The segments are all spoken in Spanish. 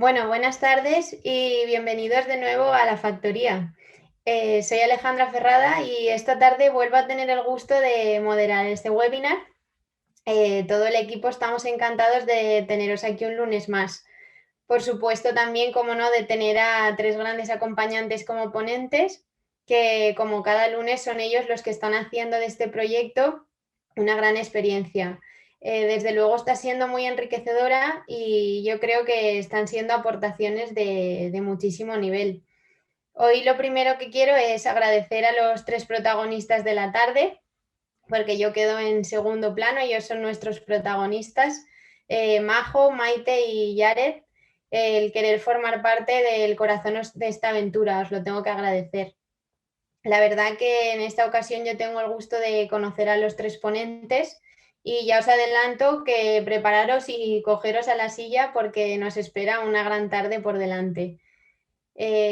Bueno, buenas tardes y bienvenidos de nuevo a la factoría. Soy Alejandra Ferrada y esta tarde vuelvo a tener el gusto de moderar este webinar. Todo el equipo estamos encantados de teneros aquí un lunes más. Por supuesto, también, como no, de tener a tres grandes acompañantes como ponentes, que como cada lunes son ellos los que están haciendo de este proyecto una gran experiencia. Desde luego está siendo muy enriquecedora y yo creo que están siendo aportaciones de muchísimo nivel. Hoy lo primero que quiero es agradecer a los tres protagonistas de la tarde, porque yo quedo en segundo plano, ellos son nuestros protagonistas, Majo, Maite y Yared, el querer formar parte del corazón de esta aventura, os lo tengo que agradecer. La verdad que en esta ocasión yo tengo el gusto de conocer a los tres ponentes y ya os adelanto que prepararos y cogeros a la silla porque nos espera una gran tarde por delante.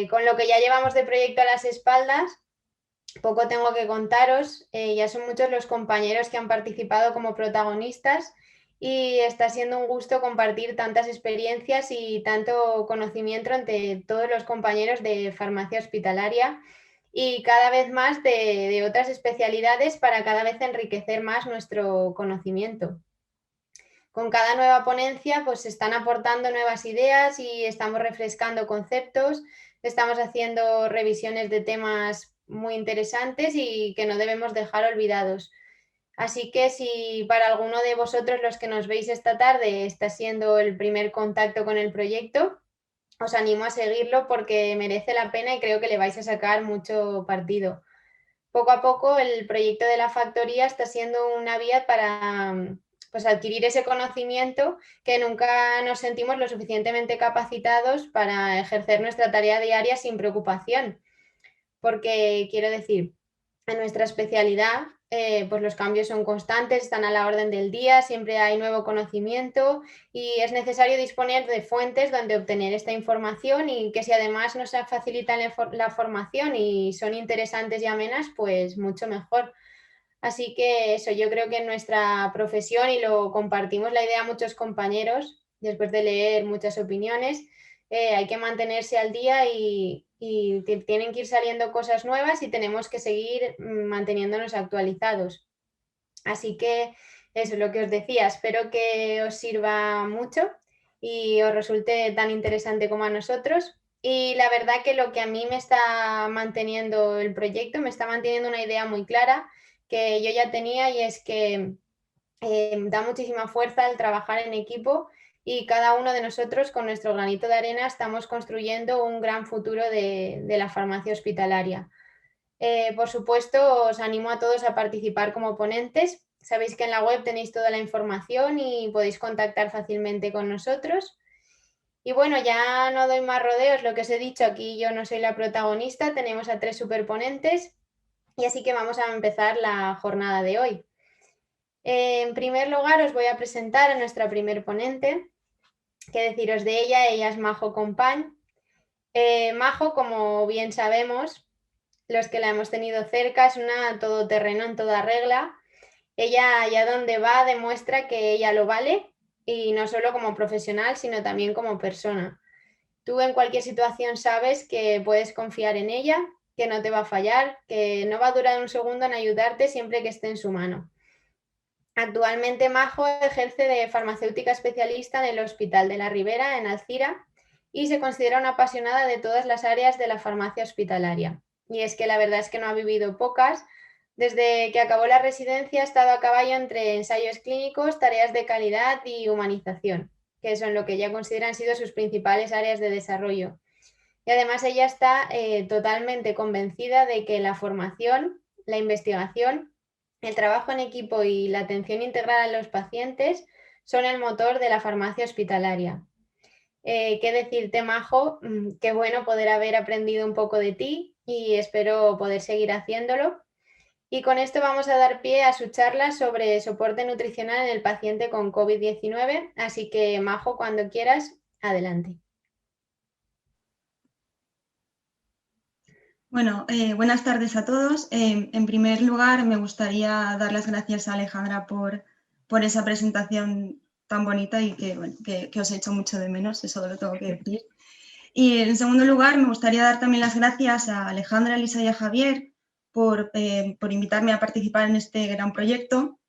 Con lo que ya llevamos de proyecto a las espaldas, poco tengo que contaros, ya son muchos los compañeros que han participado como protagonistas y está siendo un gusto compartir tantas experiencias y tanto conocimiento entre todos los compañeros de farmacia hospitalaria y cada vez más de otras especialidades para cada vez enriquecer más nuestro conocimiento. Con cada nueva ponencia pues se están aportando nuevas ideas y estamos refrescando conceptos, estamos haciendo revisiones de temas muy interesantes y que no debemos dejar olvidados. Así que si para alguno de vosotros los que nos veis esta tarde está siendo el primer contacto con el proyecto, os animo a seguirlo porque merece la pena y creo que le vais a sacar mucho partido. Poco a poco el proyecto de la factoría está siendo una vía para pues, adquirir ese conocimiento que nunca nos sentimos lo suficientemente capacitados para ejercer nuestra tarea diaria sin preocupación. Porque quiero decir, en nuestra especialidad, pues los cambios son constantes, están a la orden del día, siempre hay nuevo conocimiento y es necesario disponer de fuentes donde obtener esta información y que si además nos facilitan la formación y son interesantes y amenas, pues mucho mejor. Así que eso, yo creo que en nuestra profesión, y lo compartimos la idea a muchos compañeros, después de leer muchas opiniones, hay que mantenerse al día y tienen que ir saliendo cosas nuevas y tenemos que seguir manteniéndonos actualizados. Así que eso es lo que os decía, espero que os sirva mucho y os resulte tan interesante como a nosotros. Y la verdad que lo que a mí me está manteniendo el proyecto, me está manteniendo una idea muy clara que yo ya tenía y es que da muchísima fuerza el trabajar en equipo y cada uno de nosotros con nuestro granito de arena estamos construyendo un gran futuro de la farmacia hospitalaria. Por supuesto, os animo a todos a participar como ponentes. Sabéis que en la web tenéis toda la información y podéis contactar fácilmente con nosotros. Y bueno, ya no doy más rodeos, lo que os he dicho, aquí yo no soy la protagonista, tenemos a tres superponentes y así que vamos a empezar la jornada de hoy. En primer lugar, os voy a presentar a nuestra primer ponente. ¿Qué deciros de ella? Ella es Majo Compañ. Majo, como bien sabemos, los que la hemos tenido cerca, es una todoterreno en toda regla. Ella allá donde va demuestra que ella lo vale y no solo como profesional, sino también como persona. Tú en cualquier situación sabes que puedes confiar en ella, que no te va a fallar, que no va a durar un segundo en ayudarte siempre que esté en su mano. Actualmente Majo ejerce de farmacéutica especialista en el Hospital de la Ribera, en Alcira, y se considera una apasionada de todas las áreas de la farmacia hospitalaria. Y es que la verdad es que no ha vivido pocas. Desde que acabó la residencia ha estado a caballo entre ensayos clínicos, tareas de calidad y humanización, que son lo que ella considera han sido sus principales áreas de desarrollo. Y además ella está totalmente convencida de que la formación, la investigación, el trabajo en equipo y la atención integral a los pacientes son el motor de la farmacia hospitalaria. ¿Qué decirte, Majo? Qué bueno poder haber aprendido un poco de ti y espero poder seguir haciéndolo. Y con esto vamos a dar pie a su charla sobre soporte nutricional en el paciente con COVID-19. Así que, Majo, cuando quieras, adelante. Bueno, buenas tardes a todos. En primer lugar, me gustaría dar las gracias a Alejandra por esa presentación tan bonita y que os he hecho mucho de menos, eso lo tengo que decir. Y en segundo lugar, me gustaría dar también las gracias a Alejandra, Elisa y a Javier por invitarme a participar en este gran proyecto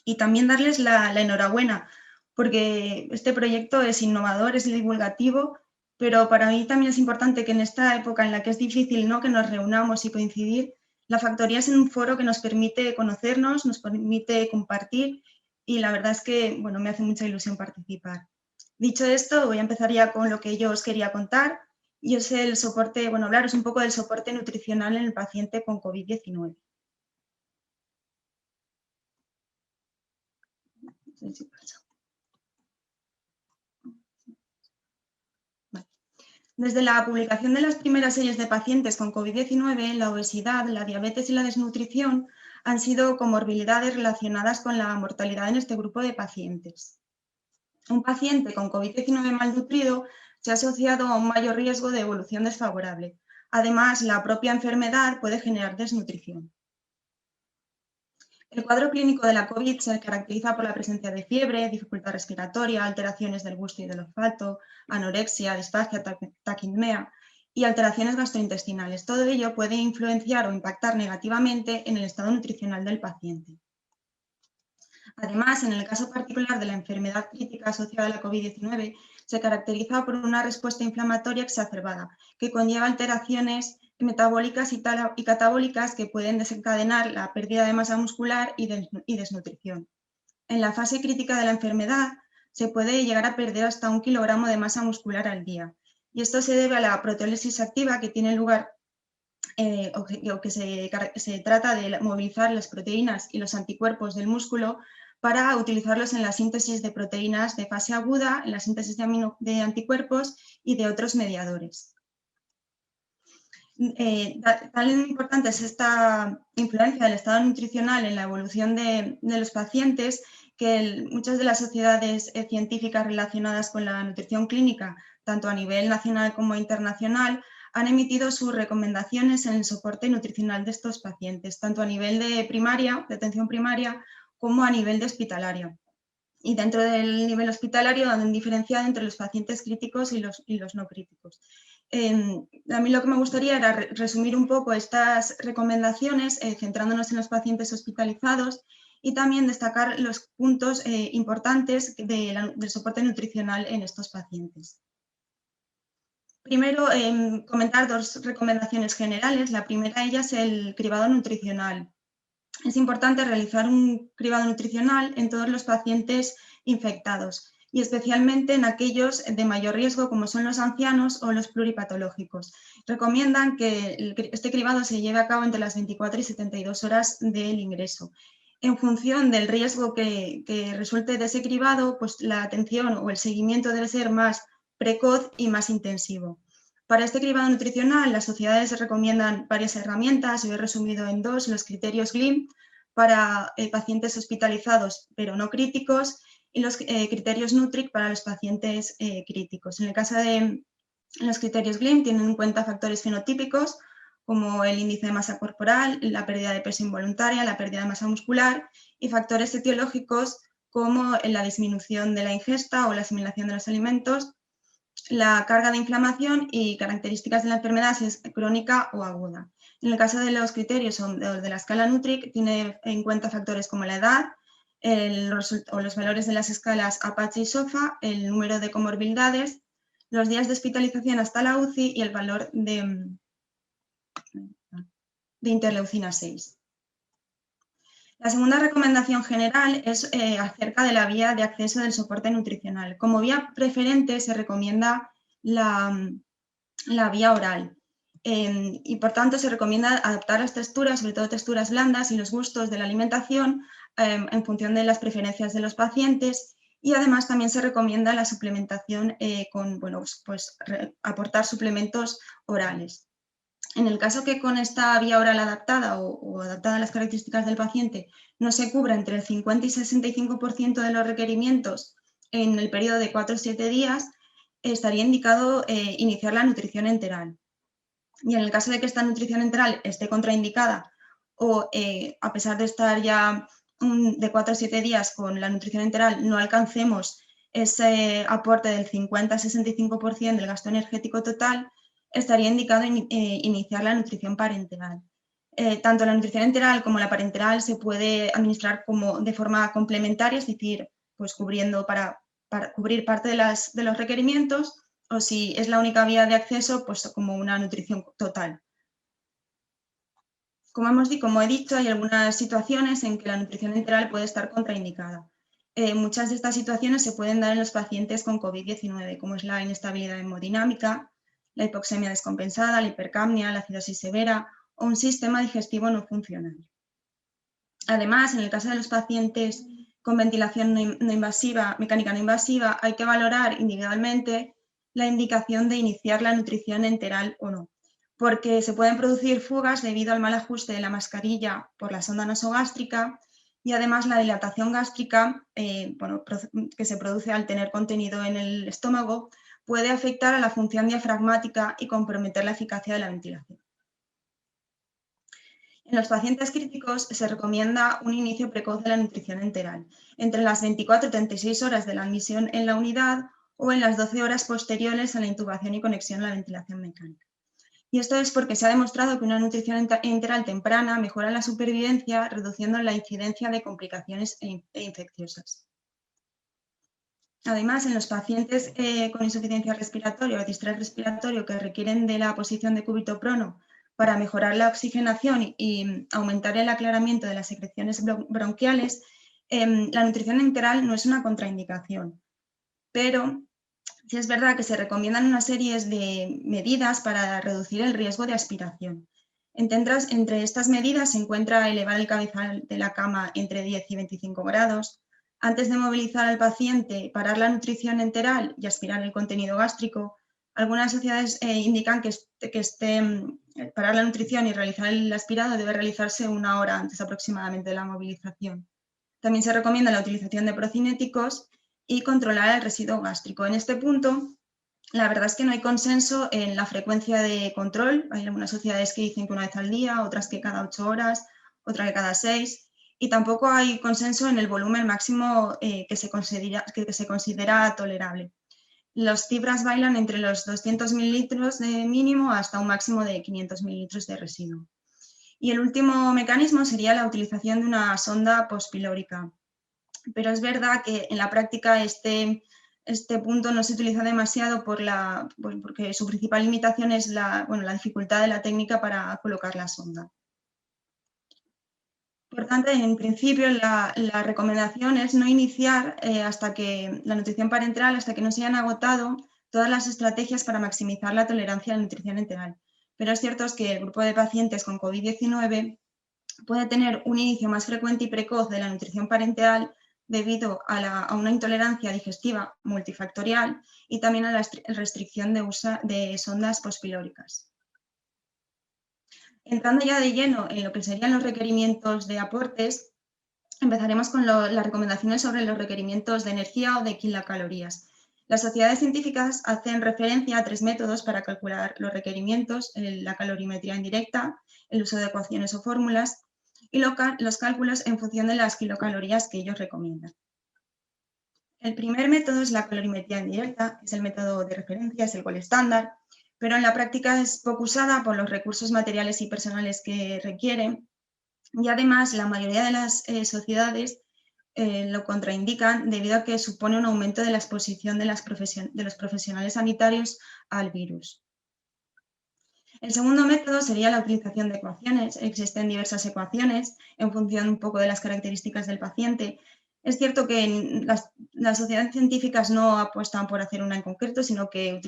y también darles la enhorabuena, porque este proyecto es innovador, es divulgativo, pero para mí también es importante que en esta época en la que es difícil, ¿no?, que nos reunamos y coincidir, la factoría es un foro que nos permite conocernos, nos permite compartir y la verdad es que, bueno, me hace mucha ilusión participar. Dicho esto, voy a empezar ya con lo que yo os quería contar y es el soporte, bueno, hablaros un poco del soporte nutricional en el paciente con COVID-19. Desde la publicación de las primeras series de pacientes con COVID-19, la obesidad, la diabetes y la desnutrición han sido comorbilidades relacionadas con la mortalidad en este grupo de pacientes. Un paciente con COVID-19 malnutrido se ha asociado a un mayor riesgo de evolución desfavorable. Además, la propia enfermedad puede generar desnutrición. El cuadro clínico de la COVID se caracteriza por la presencia de fiebre, dificultad respiratoria, alteraciones del gusto y del olfato, anorexia, disfagia, taquipnea y alteraciones gastrointestinales. Todo ello puede influenciar o impactar negativamente en el estado nutricional del paciente. Además, en el caso particular de la enfermedad crítica asociada a la COVID-19, se caracteriza por una respuesta inflamatoria exacerbada, que conlleva alteraciones metabólicas y catabólicas que pueden desencadenar la pérdida de masa muscular y desnutrición. En la fase crítica de la enfermedad, se puede llegar a perder hasta 1 kilogramo de masa muscular al día. Y esto se debe a la proteólisis activa que tiene lugar o que se trata de movilizar las proteínas y los anticuerpos del músculo para utilizarlos en la síntesis de proteínas de fase aguda, en la síntesis de anticuerpos y de otros mediadores. Tan importante es esta influencia del estado nutricional en la evolución de los pacientes que muchas de las sociedades científicas relacionadas con la nutrición clínica, tanto a nivel nacional como internacional, han emitido sus recomendaciones en el soporte nutricional de estos pacientes, tanto a nivel de atención primaria, como a nivel de hospitalaria. Y dentro del nivel hospitalario han diferenciado entre los pacientes críticos y los no críticos. A mí lo que me gustaría era resumir un poco estas recomendaciones, centrándonos en los pacientes hospitalizados y también destacar los puntos importantes del soporte nutricional en estos pacientes. Primero, comentar 2 recomendaciones generales. La primera de ellas es el cribado nutricional. Es importante realizar un cribado nutricional en todos los pacientes infectados y especialmente en aquellos de mayor riesgo como son los ancianos o los pluripatológicos. Recomiendan que este cribado se lleve a cabo entre las 24 y 72 horas del ingreso. En función del riesgo que resulte de ese cribado, pues la atención o el seguimiento debe ser más precoz y más intensivo. Para este cribado nutricional, las sociedades recomiendan varias herramientas, yo he resumido en 2, los criterios GLIM para pacientes hospitalizados pero no críticos y los criterios NUTRIC para los pacientes críticos. En el caso de los criterios GLIM tienen en cuenta factores fenotípicos como el índice de masa corporal, la pérdida de peso involuntaria, la pérdida de masa muscular y factores etiológicos como la disminución de la ingesta o la asimilación de los alimentos, la carga de inflamación y características de la enfermedad si es crónica o aguda. En el caso de los criterios o de la escala NUTRIC, tiene en cuenta factores como la edad, los valores de las escalas Apache y SOFA, el número de comorbilidades, los días de hospitalización hasta la UCI y el valor de interleucina 6. La segunda recomendación general es acerca de la vía de acceso del soporte nutricional. Como vía preferente se recomienda la vía oral y por tanto se recomienda adaptar las texturas, sobre todo texturas blandas y los gustos de la alimentación en función de las preferencias de los pacientes y además también se recomienda la suplementación con, aportar suplementos orales. En el caso que con esta vía oral adaptada o adaptada a las características del paciente no se cubra entre el 50 y 65% de los requerimientos en el periodo de 4 o 7 días, estaría indicado iniciar la nutrición enteral. Y en el caso de que esta nutrición enteral esté contraindicada o a pesar de estar ya de 4 a 7 días con la nutrición enteral no alcancemos ese aporte del 50-65% del gasto energético total, estaría indicado iniciar la nutrición parenteral. Tanto la nutrición enteral como la parenteral se puede administrar de forma complementaria, es decir, pues cubriendo para cubrir parte de los requerimientos, o si es la única vía de acceso, pues como una nutrición total. Como he dicho, hay algunas situaciones en que la nutrición enteral puede estar contraindicada. Muchas de estas situaciones se pueden dar en los pacientes con COVID-19, como es la inestabilidad hemodinámica, la hipoxemia descompensada, la hipercapnia, la acidosis severa o un sistema digestivo no funcional. Además, en el caso de los pacientes con ventilación no invasiva, mecánica no invasiva, hay que valorar individualmente la indicación de iniciar la nutrición enteral o no, porque se pueden producir fugas debido al mal ajuste de la mascarilla por la sonda nasogástrica y además la dilatación gástrica que se produce al tener contenido en el estómago puede afectar a la función diafragmática y comprometer la eficacia de la ventilación. En los pacientes críticos se recomienda un inicio precoz de la nutrición enteral, entre las 24 y 36 horas de la admisión en la unidad o en las 12 horas posteriores a la intubación y conexión a la ventilación mecánica. Y esto es porque se ha demostrado que una nutrición enteral temprana mejora la supervivencia, reduciendo la incidencia de complicaciones infecciosas. Además, en los pacientes con insuficiencia respiratoria o distrés respiratorio que requieren de la posición de cúbito prono para mejorar la oxigenación y aumentar el aclaramiento de las secreciones bronquiales, la nutrición enteral no es una contraindicación, pero sí es verdad que se recomiendan una serie de medidas para reducir el riesgo de aspiración. Entre estas medidas se encuentra elevar el cabezal de la cama entre 10 y 25 grados, antes de movilizar al paciente, parar la nutrición enteral y aspirar el contenido gástrico. Algunas sociedades indican que parar la nutrición y realizar el aspirado debe realizarse 1 hora antes aproximadamente de la movilización. También se recomienda la utilización de procinéticos y controlar el residuo gástrico. En este punto, la verdad es que no hay consenso en la frecuencia de control. Hay algunas sociedades que dicen que 1 vez al día, otras que cada 8 horas, otra que cada 6. Y tampoco hay consenso en el volumen máximo que se considera tolerable. Las cifras bailan entre los 200 mililitros de mínimo hasta un máximo de 500 mililitros de residuo. Y el último mecanismo sería la utilización de una sonda postpilórica. Pero es verdad que en la práctica este punto no se utiliza demasiado porque su principal limitación es la dificultad de la técnica para colocar la sonda. Por tanto, en principio, la recomendación es no iniciar la nutrición parenteral hasta que no se hayan agotado todas las estrategias para maximizar la tolerancia a la nutrición enteral. Pero es cierto que el grupo de pacientes con COVID-19 puede tener un inicio más frecuente y precoz de la nutrición parenteral debido a una intolerancia digestiva multifactorial y también a la restricción de uso de sondas postpilóricas. Entrando ya de lleno en lo que serían los requerimientos de aportes, empezaremos con las recomendaciones sobre los requerimientos de energía o de kilocalorías. Las sociedades científicas hacen referencia a 3 métodos para calcular los requerimientos: la calorimetría indirecta, el uso de ecuaciones o fórmulas y los cálculos en función de las kilocalorías que ellos recomiendan. El primer método es la calorimetría indirecta, es el método de referencia, es el gold estándar, pero en la práctica es poco usada por los recursos materiales y personales que requiere, y además la mayoría de las sociedades lo contraindican debido a que supone un aumento de la exposición de los profesionales sanitarios al virus. El segundo método sería la utilización de ecuaciones. Existen diversas ecuaciones en función un poco de las características del paciente. Es cierto que las sociedades científicas no apuestan por hacer una en concreto, sino que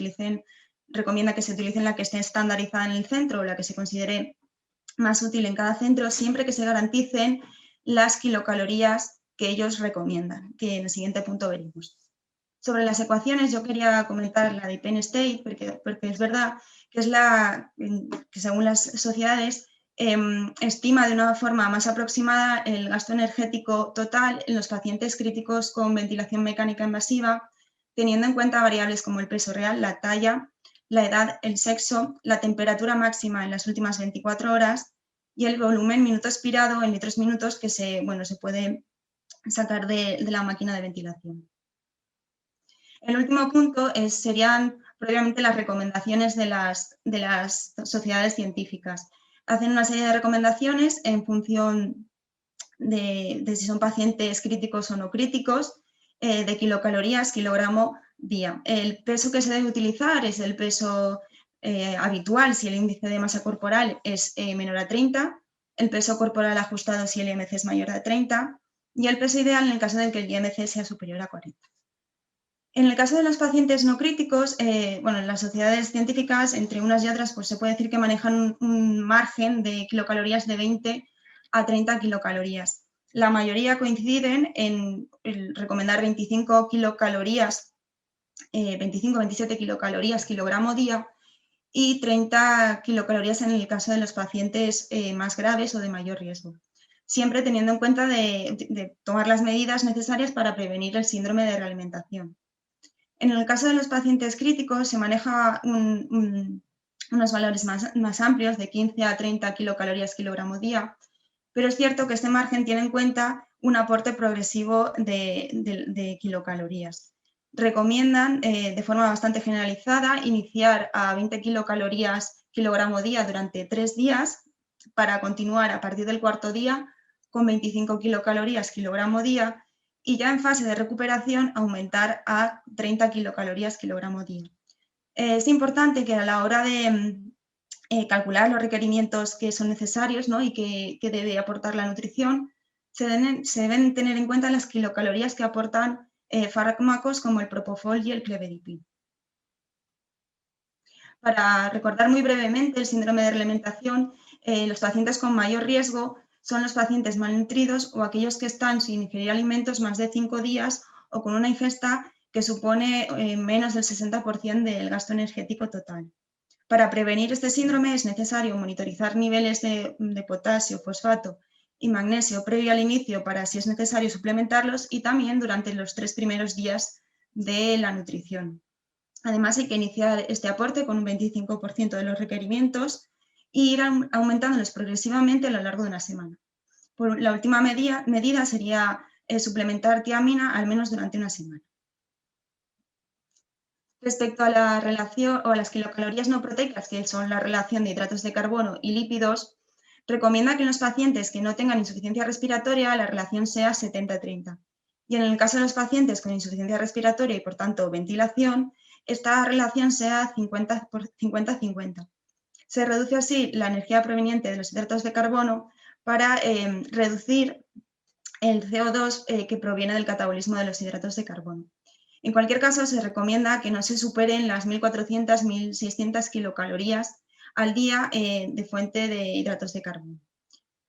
recomienda que se utilicen la que esté estandarizada en el centro o la que se considere más útil en cada centro, siempre que se garanticen las kilocalorías que ellos recomiendan, que en el siguiente punto veremos. Sobre las ecuaciones, yo quería comentar la de Penn State, porque es verdad que es la que, según las sociedades, estima de una forma más aproximada el gasto energético total en los pacientes críticos con ventilación mecánica invasiva, teniendo en cuenta variables como el peso real, la talla, la edad, el sexo, la temperatura máxima en las últimas 24 horas y el volumen minuto expirado en litros minutos que se puede sacar de la máquina de ventilación. El último punto serían probablemente las recomendaciones de las sociedades científicas. Hacen una serie de recomendaciones en función de si son pacientes críticos o no críticos, de kilocalorías, kilogramo día. El peso que se debe utilizar es el peso habitual si el índice de masa corporal es menor a 30, el peso corporal ajustado si el IMC es mayor a 30 y el peso ideal en el caso de que el IMC sea superior a 40. En el caso de los pacientes no críticos, las sociedades científicas, entre unas y otras, pues se puede decir que manejan un margen de kilocalorías de 20 a 30 kilocalorías. La mayoría coinciden en recomendar 25 kilocalorías, 25-27 kilocalorías kilogramo día y 30 kilocalorías en el caso de los pacientes más graves o de mayor riesgo. Siempre teniendo en cuenta de tomar las medidas necesarias para prevenir el síndrome de realimentación. En el caso de los pacientes críticos se maneja unos valores más amplios de 15 a 30 kilocalorías kilogramo día, pero es cierto que este margen tiene en cuenta un aporte progresivo de kilocalorías. Recomiendan de forma bastante generalizada iniciar a 20 kilocalorías kilogramo día durante 3 días para continuar a partir del cuarto día con 25 kilocalorías kilogramo día y ya en fase de recuperación aumentar a 30 kilocalorías kilogramo día. Es importante que a la hora de calcular los requerimientos que son necesarios, ¿no? y que debe aportar la nutrición, se deben tener en cuenta las kilocalorías que aportan fármacos como el propofol y el clevedipin. Para recordar muy brevemente el síndrome de realimentación, los pacientes con mayor riesgo son los pacientes malnutridos o aquellos que están sin ingerir alimentos más de 5 días o con una ingesta que supone menos del 60% del gasto energético total. Para prevenir este síndrome es necesario monitorizar niveles de potasio, fosfato y magnesio previo al inicio para, si es necesario, suplementarlos y también durante los 3 primeros días de la nutrición. Además, hay que iniciar este aporte con un 25% de los requerimientos e ir aumentándolos progresivamente a lo largo de una semana. La última medida sería suplementar tiamina al menos durante una semana. Respecto a la relación o a las kilocalorías no proteicas, que son la relación de hidratos de carbono y lípidos, recomienda que en los pacientes que no tengan insuficiencia respiratoria la relación sea 70-30. Y en el caso de los pacientes con insuficiencia respiratoria y por tanto ventilación, esta relación sea 50-50. Se reduce así la energía proveniente de los hidratos de carbono para reducir el CO2 que proviene del catabolismo de los hidratos de carbono. En cualquier caso, se recomienda que no se superen las 1.400-1.600 kilocalorías al día de fuente de hidratos de carbono.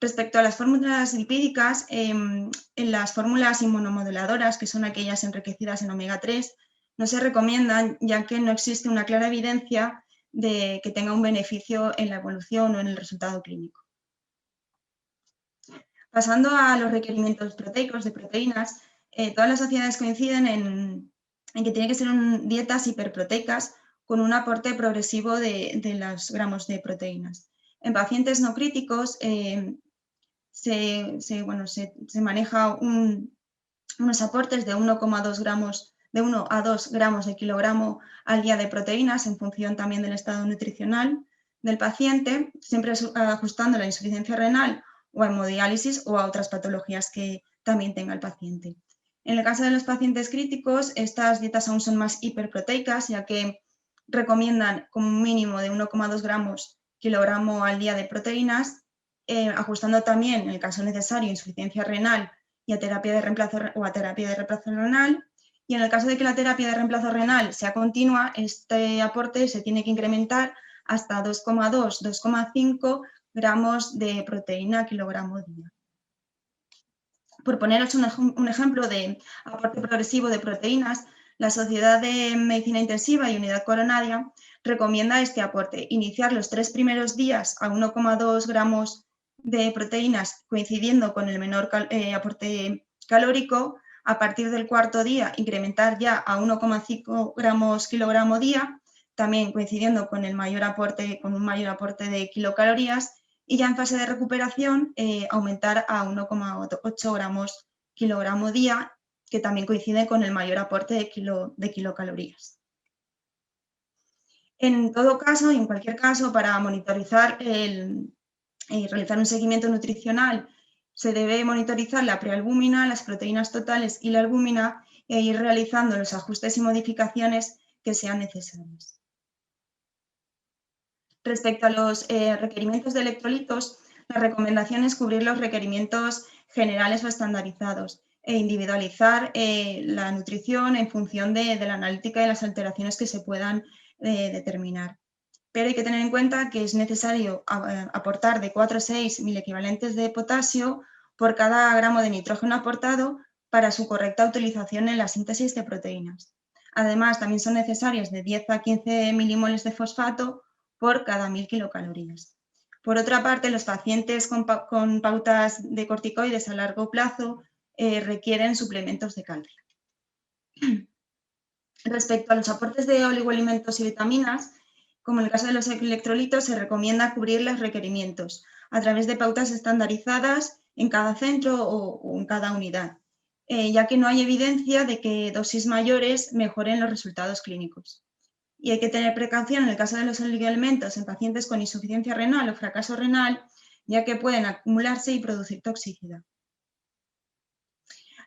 Respecto a las fórmulas lipídicas, en las fórmulas inmunomoduladoras, que son aquellas enriquecidas en omega 3, no se recomiendan, ya que no existe una clara evidencia de que tenga un beneficio en la evolución o en el resultado clínico. Pasando a los requerimientos proteicos de proteínas, todas las sociedades coinciden en que tiene que ser dietas hiperproteicas con un aporte progresivo de los gramos de proteínas. En pacientes no críticos se maneja unos aportes de 1,2 gramos, de 1 a 2 gramos de kilogramo al día de proteínas en función también del estado nutricional del paciente, siempre ajustando la insuficiencia renal o a hemodiálisis o a otras patologías que también tenga el paciente. En el caso de los pacientes críticos, estas dietas aún son más hiperproteicas, ya que recomiendan como un mínimo de 1,2 gramos kilogramo al día de proteínas, ajustando también, en el caso necesario, insuficiencia renal y a terapia de reemplazo renal. Y en el caso de que la terapia de reemplazo renal sea continua, este aporte se tiene que incrementar hasta 2,2-2,5 gramos de proteína kilogramo día. Por poneros un ejemplo de aporte progresivo de proteínas, la Sociedad de Medicina Intensiva y Unidad Coronaria recomienda este aporte, iniciar los 3 primeros días a 1,2 gramos de proteínas coincidiendo con el menor aporte calórico, a partir del cuarto día incrementar ya a 1,5 gramos kilogramo día, también coincidiendo con un mayor aporte de kilocalorías, y ya en fase de recuperación aumentar a 1,8 gramos kilogramo día, que también coincide con el mayor aporte de kilocalorías. En todo caso, y en cualquier caso, para monitorizar y realizar un seguimiento nutricional, se debe monitorizar la prealbúmina, las proteínas totales y la albúmina e ir realizando los ajustes y modificaciones que sean necesarios. Respecto a los requerimientos de electrolitos, la recomendación es cubrir los requerimientos generales o estandarizados e individualizar la nutrición en función de la analítica y las alteraciones que se puedan determinar. Pero hay que tener en cuenta que es necesario aportar de 4 a 6 milequivalentes de potasio por cada gramo de nitrógeno aportado para su correcta utilización en la síntesis de proteínas. Además, también son necesarias de 10 a 15 milimoles de fosfato por cada 1000 kilocalorías. Por otra parte, los pacientes con pautas de corticoides a largo plazo requieren suplementos de calcio. Respecto a los aportes de oligoelementos y vitaminas, como en el caso de los electrolitos, se recomienda cubrir los requerimientos a través de pautas estandarizadas en cada centro o en cada unidad, ya que no hay evidencia de que dosis mayores mejoren los resultados clínicos. Y hay que tener precaución en el caso de los oligoelementos en pacientes con insuficiencia renal o fracaso renal, ya que pueden acumularse y producir toxicidad.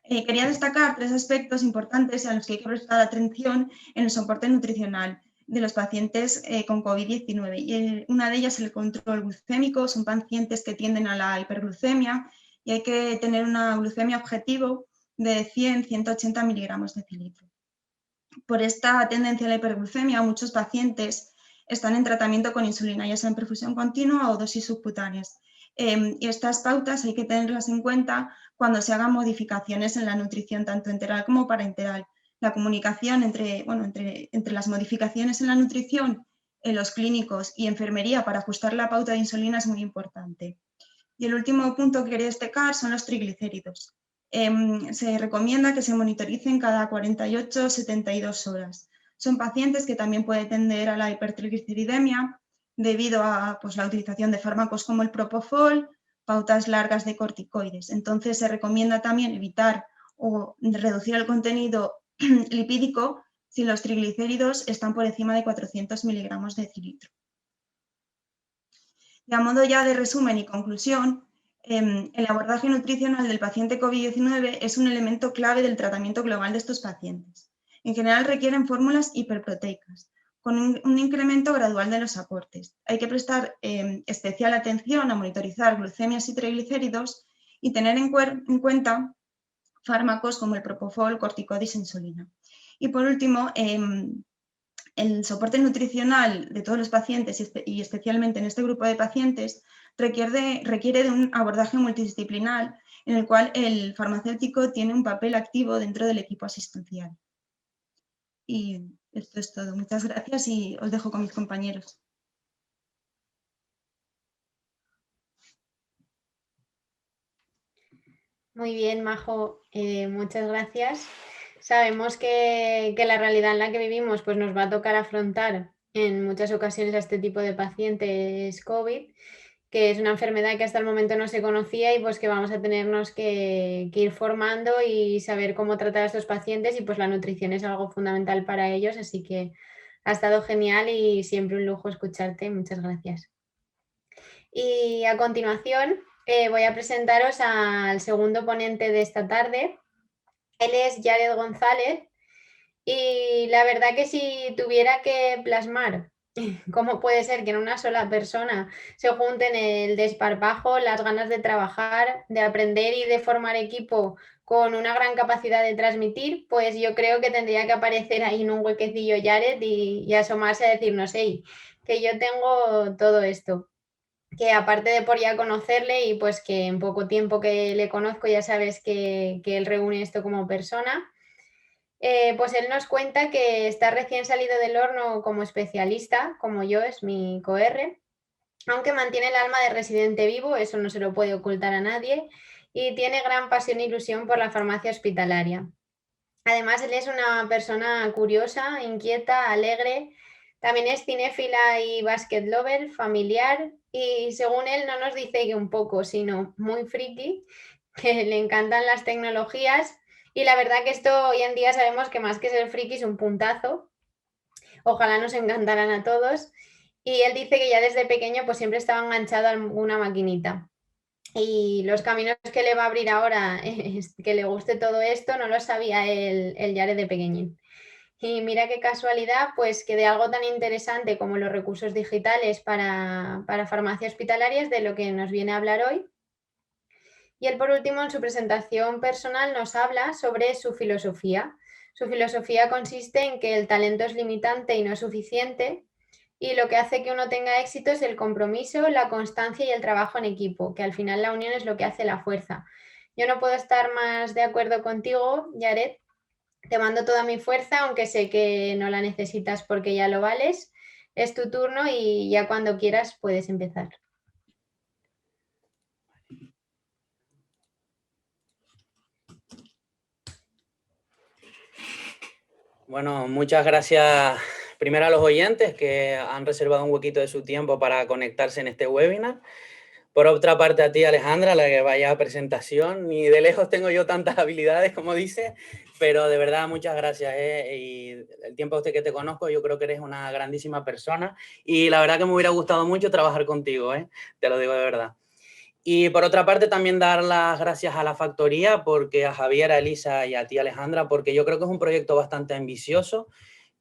Quería destacar 3 aspectos importantes a los que hay que prestar atención en el soporte nutricional de los pacientes con COVID-19. Una de ellas es el control glucémico. Son pacientes que tienden a la hiperglucemia y hay que tener una glucemia objetivo de 100-180 miligramos de cilitro. Por esta tendencia a la hiperglucemia, muchos pacientes están en tratamiento con insulina, ya sea en perfusión continua o dosis subcutáneas. Y estas pautas hay que tenerlas en cuenta cuando se hagan modificaciones en la nutrición, tanto enteral como parenteral. La comunicación entre las modificaciones en la nutrición, en los clínicos y enfermería para ajustar la pauta de insulina es muy importante. Y el último punto que quería destacar son los triglicéridos. Se recomienda que se monitoricen cada 48-72 horas. Son pacientes que también pueden tender a la hipertrigliceridemia debido a la utilización de fármacos como el propofol, pautas largas de corticoides. Entonces se recomienda también evitar o reducir el contenido lipídico si los triglicéridos están por encima de 400 miligramos de cilitro. Y a modo ya de resumen y conclusión, el abordaje nutricional del paciente COVID-19 es un elemento clave del tratamiento global de estos pacientes. En general requieren fórmulas hiperproteicas, con un incremento gradual de los aportes. Hay que prestar especial atención a monitorizar glucemias y triglicéridos y tener en cuenta fármacos como el propofol, corticoides e insulina. Y por último, el soporte nutricional de todos los pacientes y especialmente en este grupo de pacientes requiere de un abordaje multidisciplinar en el cual el farmacéutico tiene un papel activo dentro del equipo asistencial. Y esto es todo. Muchas gracias y os dejo con mis compañeros. Muy bien, Majo, muchas gracias. Sabemos que la realidad en la que vivimos pues nos va a tocar afrontar en muchas ocasiones a este tipo de pacientes COVID, que es una enfermedad que hasta el momento no se conocía y pues que vamos a tenernos que ir formando y saber cómo tratar a estos pacientes, y pues la nutrición es algo fundamental para ellos, así que ha estado genial y siempre un lujo escucharte. Muchas gracias. Y a continuación voy a presentaros al segundo ponente de esta tarde. Él es Jared González y la verdad que si tuviera que plasmar cómo puede ser que en una sola persona se junten el desparpajo, las ganas de trabajar, de aprender y de formar equipo con una gran capacidad de transmitir, pues yo creo que tendría que aparecer ahí en un huequecillo Jared y asomarse a decirnos, hey, que yo tengo todo esto. Que aparte de por ya conocerle y pues que en poco tiempo que le conozco ya sabes que él reúne esto como persona, pues él nos cuenta que está recién salido del horno como especialista, como yo, es mi coR, aunque mantiene el alma de residente vivo, eso no se lo puede ocultar a nadie, y tiene gran pasión e ilusión por la farmacia hospitalaria. Además, él es una persona curiosa, inquieta, alegre, También es cinéfila y basket lover, familiar, y según él no nos dice que un poco, sino muy friki, que le encantan las tecnologías, y la verdad que esto hoy en día sabemos que más que ser friki es un puntazo. Ojalá nos encantaran a todos. Y él dice que ya desde pequeño pues siempre estaba enganchado a alguna maquinita. Y los caminos que le va a abrir ahora, que le guste todo esto, no lo sabía el Yare de pequeñín. Y mira qué casualidad, pues que de algo tan interesante como los recursos digitales para farmacia hospitalaria es de lo que nos viene a hablar hoy. Y él, por último, en su presentación personal nos habla sobre su filosofía. Su filosofía consiste en que el talento es limitante y no es suficiente, y lo que hace que uno tenga éxito es el compromiso, la constancia y el trabajo en equipo, que al final la unión es lo que hace la fuerza. Yo no puedo estar más de acuerdo contigo, Yaret. Te mando toda mi fuerza, aunque sé que no la necesitas porque ya lo vales. Es tu turno y ya cuando quieras puedes empezar. Bueno, muchas gracias primero a los oyentes que han reservado un huequito de su tiempo para conectarse en este webinar. Por otra parte, a ti, Alejandra, la que vaya a presentación. Ni de lejos tengo yo tantas habilidades como dice, pero de verdad muchas gracias. Y el tiempo usted que te conozco, yo creo que eres una grandísima persona y la verdad que me hubiera gustado mucho trabajar contigo, te lo digo de verdad. Y por otra parte, también dar las gracias a la factoría, porque a Javier, a Elisa y a ti, Alejandra, porque yo creo que es un proyecto bastante ambicioso,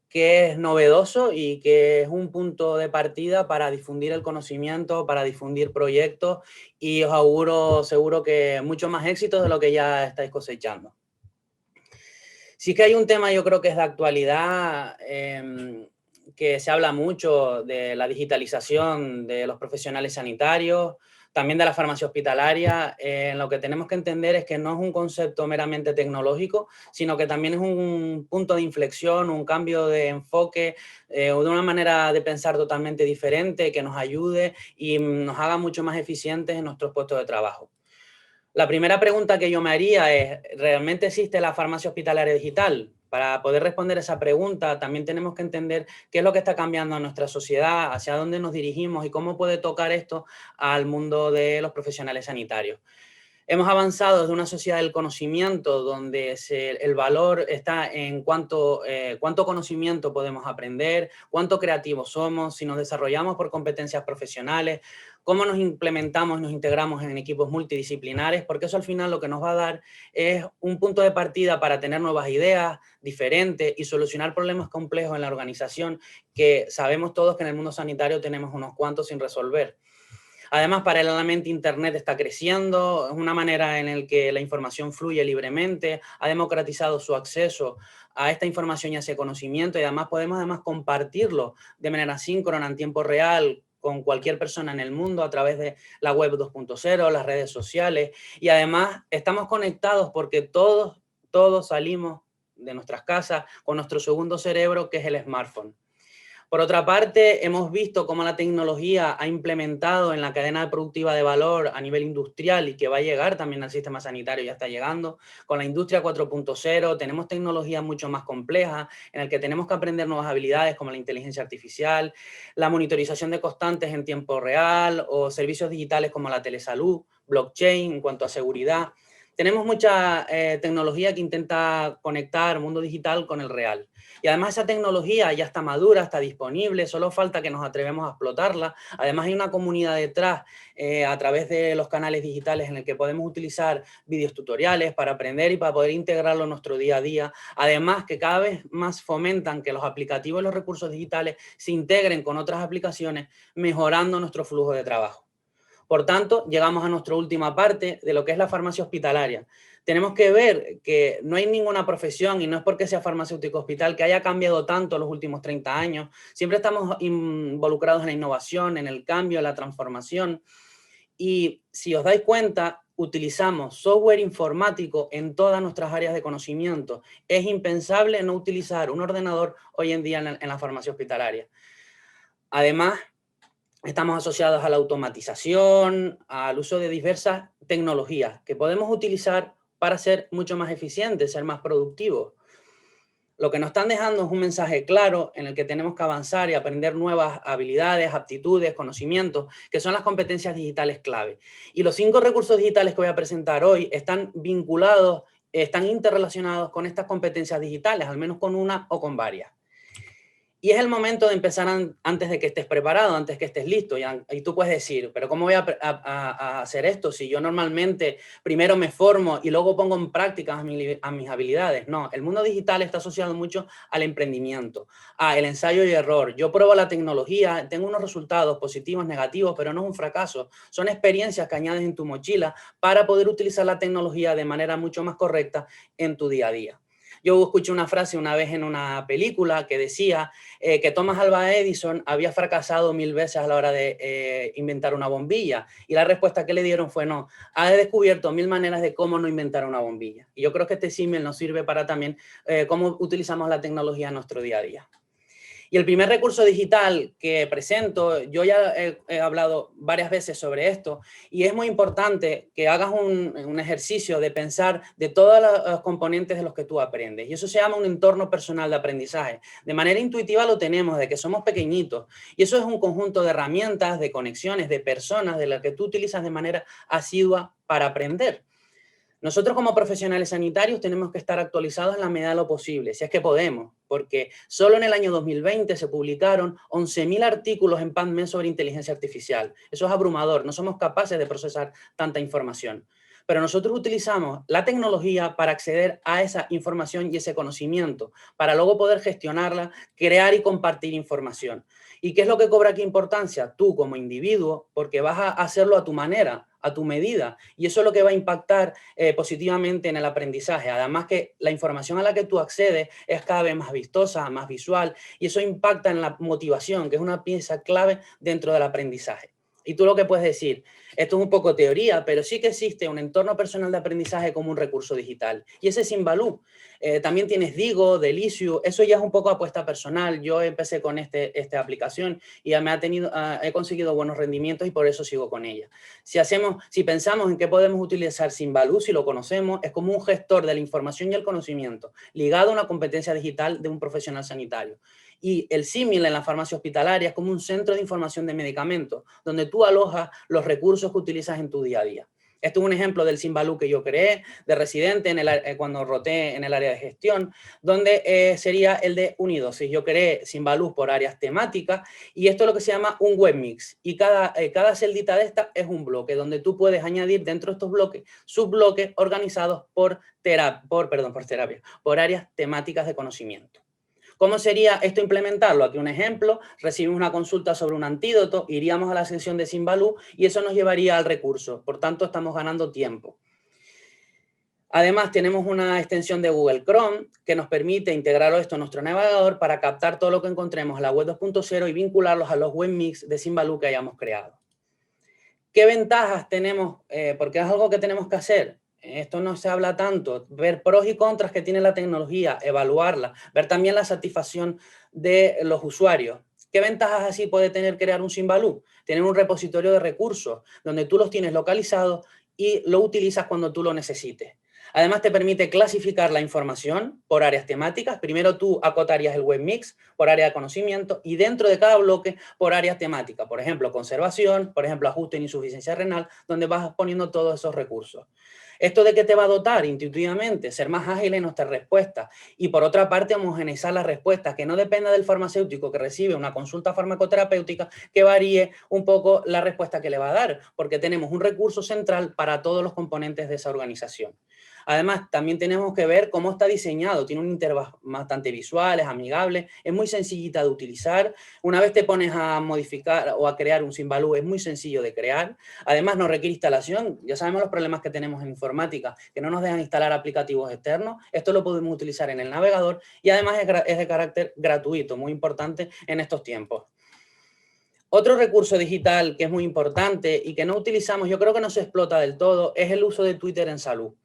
que es novedoso y que es un punto de partida para difundir el conocimiento, para difundir proyectos, y os auguro seguro que mucho más éxito de lo que ya estáis cosechando. Sí que hay un tema, yo creo que es de actualidad, que se habla mucho de la digitalización de los profesionales sanitarios, también de la farmacia hospitalaria. Lo que tenemos que entender es que no es un concepto meramente tecnológico, sino que también es un punto de inflexión, un cambio de enfoque, de una manera de pensar totalmente diferente, que nos ayude y nos haga mucho más eficientes en nuestros puestos de trabajo. La primera pregunta que yo me haría es, ¿realmente existe la farmacia hospitalaria digital? Para poder responder esa pregunta, también tenemos que entender qué es lo que está cambiando en nuestra sociedad, hacia dónde nos dirigimos y cómo puede tocar esto al mundo de los profesionales sanitarios. Hemos avanzado desde una sociedad del conocimiento donde el valor está en cuánto conocimiento podemos aprender, cuánto creativos somos, si nos desarrollamos por competencias profesionales, cómo nos implementamos, nos integramos en equipos multidisciplinares, porque eso al final lo que nos va a dar es un punto de partida para tener nuevas ideas diferentes y solucionar problemas complejos en la organización que sabemos todos que en el mundo sanitario tenemos unos cuantos sin resolver. Además, paralelamente, Internet está creciendo, es una manera en la que la información fluye libremente, ha democratizado su acceso a esta información y a ese conocimiento, y además podemos compartirlo de manera síncrona en tiempo real con cualquier persona en el mundo a través de la web 2.0, las redes sociales, y además estamos conectados porque todos salimos de nuestras casas con nuestro segundo cerebro, que es el smartphone. Por otra parte, hemos visto cómo la tecnología ha implementado en la cadena productiva de valor a nivel industrial y que va a llegar también al sistema sanitario, ya está llegando. Con la industria 4.0 tenemos tecnologías mucho más complejas en el que tenemos que aprender nuevas habilidades como la inteligencia artificial, la monitorización de constantes en tiempo real o servicios digitales como la telesalud, blockchain en cuanto a seguridad. Tenemos mucha tecnología que intenta conectar el mundo digital con el real. Y además esa tecnología ya está madura, está disponible, solo falta que nos atrevemos a explotarla. Además hay una comunidad detrás a través de los canales digitales en el que podemos utilizar vídeos tutoriales para aprender y para poder integrarlo en nuestro día a día. Además que cada vez más fomentan que los aplicativos y los recursos digitales se integren con otras aplicaciones, mejorando nuestro flujo de trabajo. Por tanto, llegamos a nuestra última parte de lo que es la farmacia hospitalaria. Tenemos que ver que no hay ninguna profesión, y no es porque sea farmacéutico hospital, que haya cambiado tanto en los últimos 30 años. Siempre estamos involucrados en la innovación, en el cambio, en la transformación. Y si os dais cuenta, utilizamos software informático en todas nuestras áreas de conocimiento. Es impensable no utilizar un ordenador hoy en día en la farmacia hospitalaria. Además, estamos asociados a la automatización, al uso de diversas tecnologías que podemos utilizar para ser mucho más eficientes, ser más productivos. Lo que nos están dejando es un mensaje claro en el que tenemos que avanzar y aprender nuevas habilidades, aptitudes, conocimientos, que son las competencias digitales clave. Y los 5 recursos digitales que voy a presentar hoy están vinculados, están interrelacionados con estas competencias digitales, al menos con una o con varias. Y es el momento de empezar antes de que estés preparado, antes que estés listo. Y tú puedes decir, pero ¿cómo voy a hacer esto si yo normalmente primero me formo y luego pongo en práctica a mis habilidades? No, el mundo digital está asociado mucho al emprendimiento, al ensayo y error. Yo pruebo la tecnología, tengo unos resultados positivos, negativos, pero no es un fracaso. Son experiencias que añades en tu mochila para poder utilizar la tecnología de manera mucho más correcta en tu día a día. Yo escuché una frase una vez en una película que decía que Thomas Alva Edison había fracasado 1000 veces a la hora de inventar una bombilla. Y la respuesta que le dieron fue no, ha descubierto 1000 maneras de cómo no inventar una bombilla. Y yo creo que este símil nos sirve para también cómo utilizamos la tecnología en nuestro día a día. Y el primer recurso digital que presento, yo ya he hablado varias veces sobre esto, y es muy importante que hagas un ejercicio de pensar de todos los componentes de los que tú aprendes. Y eso se llama un entorno personal de aprendizaje. De manera intuitiva lo tenemos, de que somos pequeñitos. Y eso es un conjunto de herramientas, de conexiones, de personas, de las que tú utilizas de manera asidua para aprender. Nosotros como profesionales sanitarios tenemos que estar actualizados en la medida de lo posible, si es que podemos, porque solo en el año 2020 se publicaron 11.000 artículos en PubMed sobre inteligencia artificial. Eso es abrumador, no somos capaces de procesar tanta información. Pero nosotros utilizamos la tecnología para acceder a esa información y ese conocimiento, para luego poder gestionarla, crear y compartir información. ¿Y qué es lo que cobra aquí importancia? Tú como individuo, porque vas a hacerlo a tu manera, a tu medida, y eso es lo que va a impactar positivamente en el aprendizaje. Además que la información a la que tú accedes es cada vez más vistosa, más visual, y eso impacta en la motivación, que es una pieza clave dentro del aprendizaje. Y tú lo que puedes decir, esto es un poco teoría, pero sí que existe un entorno personal de aprendizaje como un recurso digital. Y ese es Simbaloo. También tienes Digo, Delicious, eso ya es un poco apuesta personal. Yo empecé con esta aplicación y ya he conseguido buenos rendimientos y por eso sigo con ella. Si pensamos en qué podemos utilizar Simbaloo, si lo conocemos, es como un gestor de la información y el conocimiento, ligado a una competencia digital de un profesional sanitario. Y el símil en la farmacia hospitalaria es como un centro de información de medicamentos, donde tú alojas los recursos que utilizas en tu día a día. Esto es un ejemplo del Simbaloo que yo creé de residente cuando roté en el área de gestión, donde sería el de unidosis. Yo creé Simbaloo por áreas temáticas y esto es lo que se llama un webmix. Y cada celdita de esta es un bloque, donde tú puedes añadir dentro de estos bloques subbloques organizados por áreas temáticas de conocimiento. ¿Cómo sería esto implementarlo? Aquí un ejemplo, recibimos una consulta sobre un antídoto, iríamos a la sección de Simbaloo y eso nos llevaría al recurso. Por tanto, estamos ganando tiempo. Además, tenemos una extensión de Google Chrome que nos permite integrar esto en nuestro navegador para captar todo lo que encontremos en la web 2.0 y vincularlos a los webmix de Simbaloo que hayamos creado. ¿Qué ventajas tenemos? Porque es algo que tenemos que hacer. Esto no se habla tanto, ver pros y contras que tiene la tecnología, evaluarla, ver también la satisfacción de los usuarios. ¿Qué ventajas así puede tener crear un Simbaloo? Tener un repositorio de recursos donde tú los tienes localizados y lo utilizas cuando tú lo necesites. Además, te permite clasificar la información por áreas temáticas. Primero tú acotarías el webmix por área de conocimiento y dentro de cada bloque por áreas temáticas. Por ejemplo, conservación, por ejemplo, ajuste en insuficiencia renal, donde vas poniendo todos esos recursos. ¿Esto de qué te va a dotar? Intuitivamente, ser más ágil en nuestras respuestas y por otra parte homogeneizar las respuestas, que no dependa del farmacéutico que recibe una consulta farmacoterapéutica que varíe un poco la respuesta que le va a dar, porque tenemos un recurso central para todos los componentes de esa organización. Además, también tenemos que ver cómo está diseñado. Tiene un interfaz bastante visual, es amigable, es muy sencillita de utilizar. Una vez te pones a modificar o a crear un Simbaloo, es muy sencillo de crear. Además, no requiere instalación. Ya sabemos los problemas que tenemos en informática, que no nos dejan instalar aplicativos externos. Esto lo podemos utilizar en el navegador y además es de carácter gratuito, muy importante en estos tiempos. Otro recurso digital que es muy importante y que no utilizamos, yo creo que no se explota del todo, es el uso de Twitter en salud,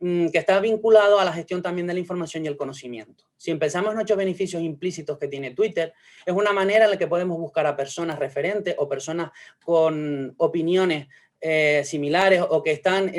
que está vinculado a la gestión también de la información y el conocimiento. Si pensamos en nuestros beneficios implícitos que tiene Twitter, es una manera en la que podemos buscar a personas referentes o personas con opiniones similares o que están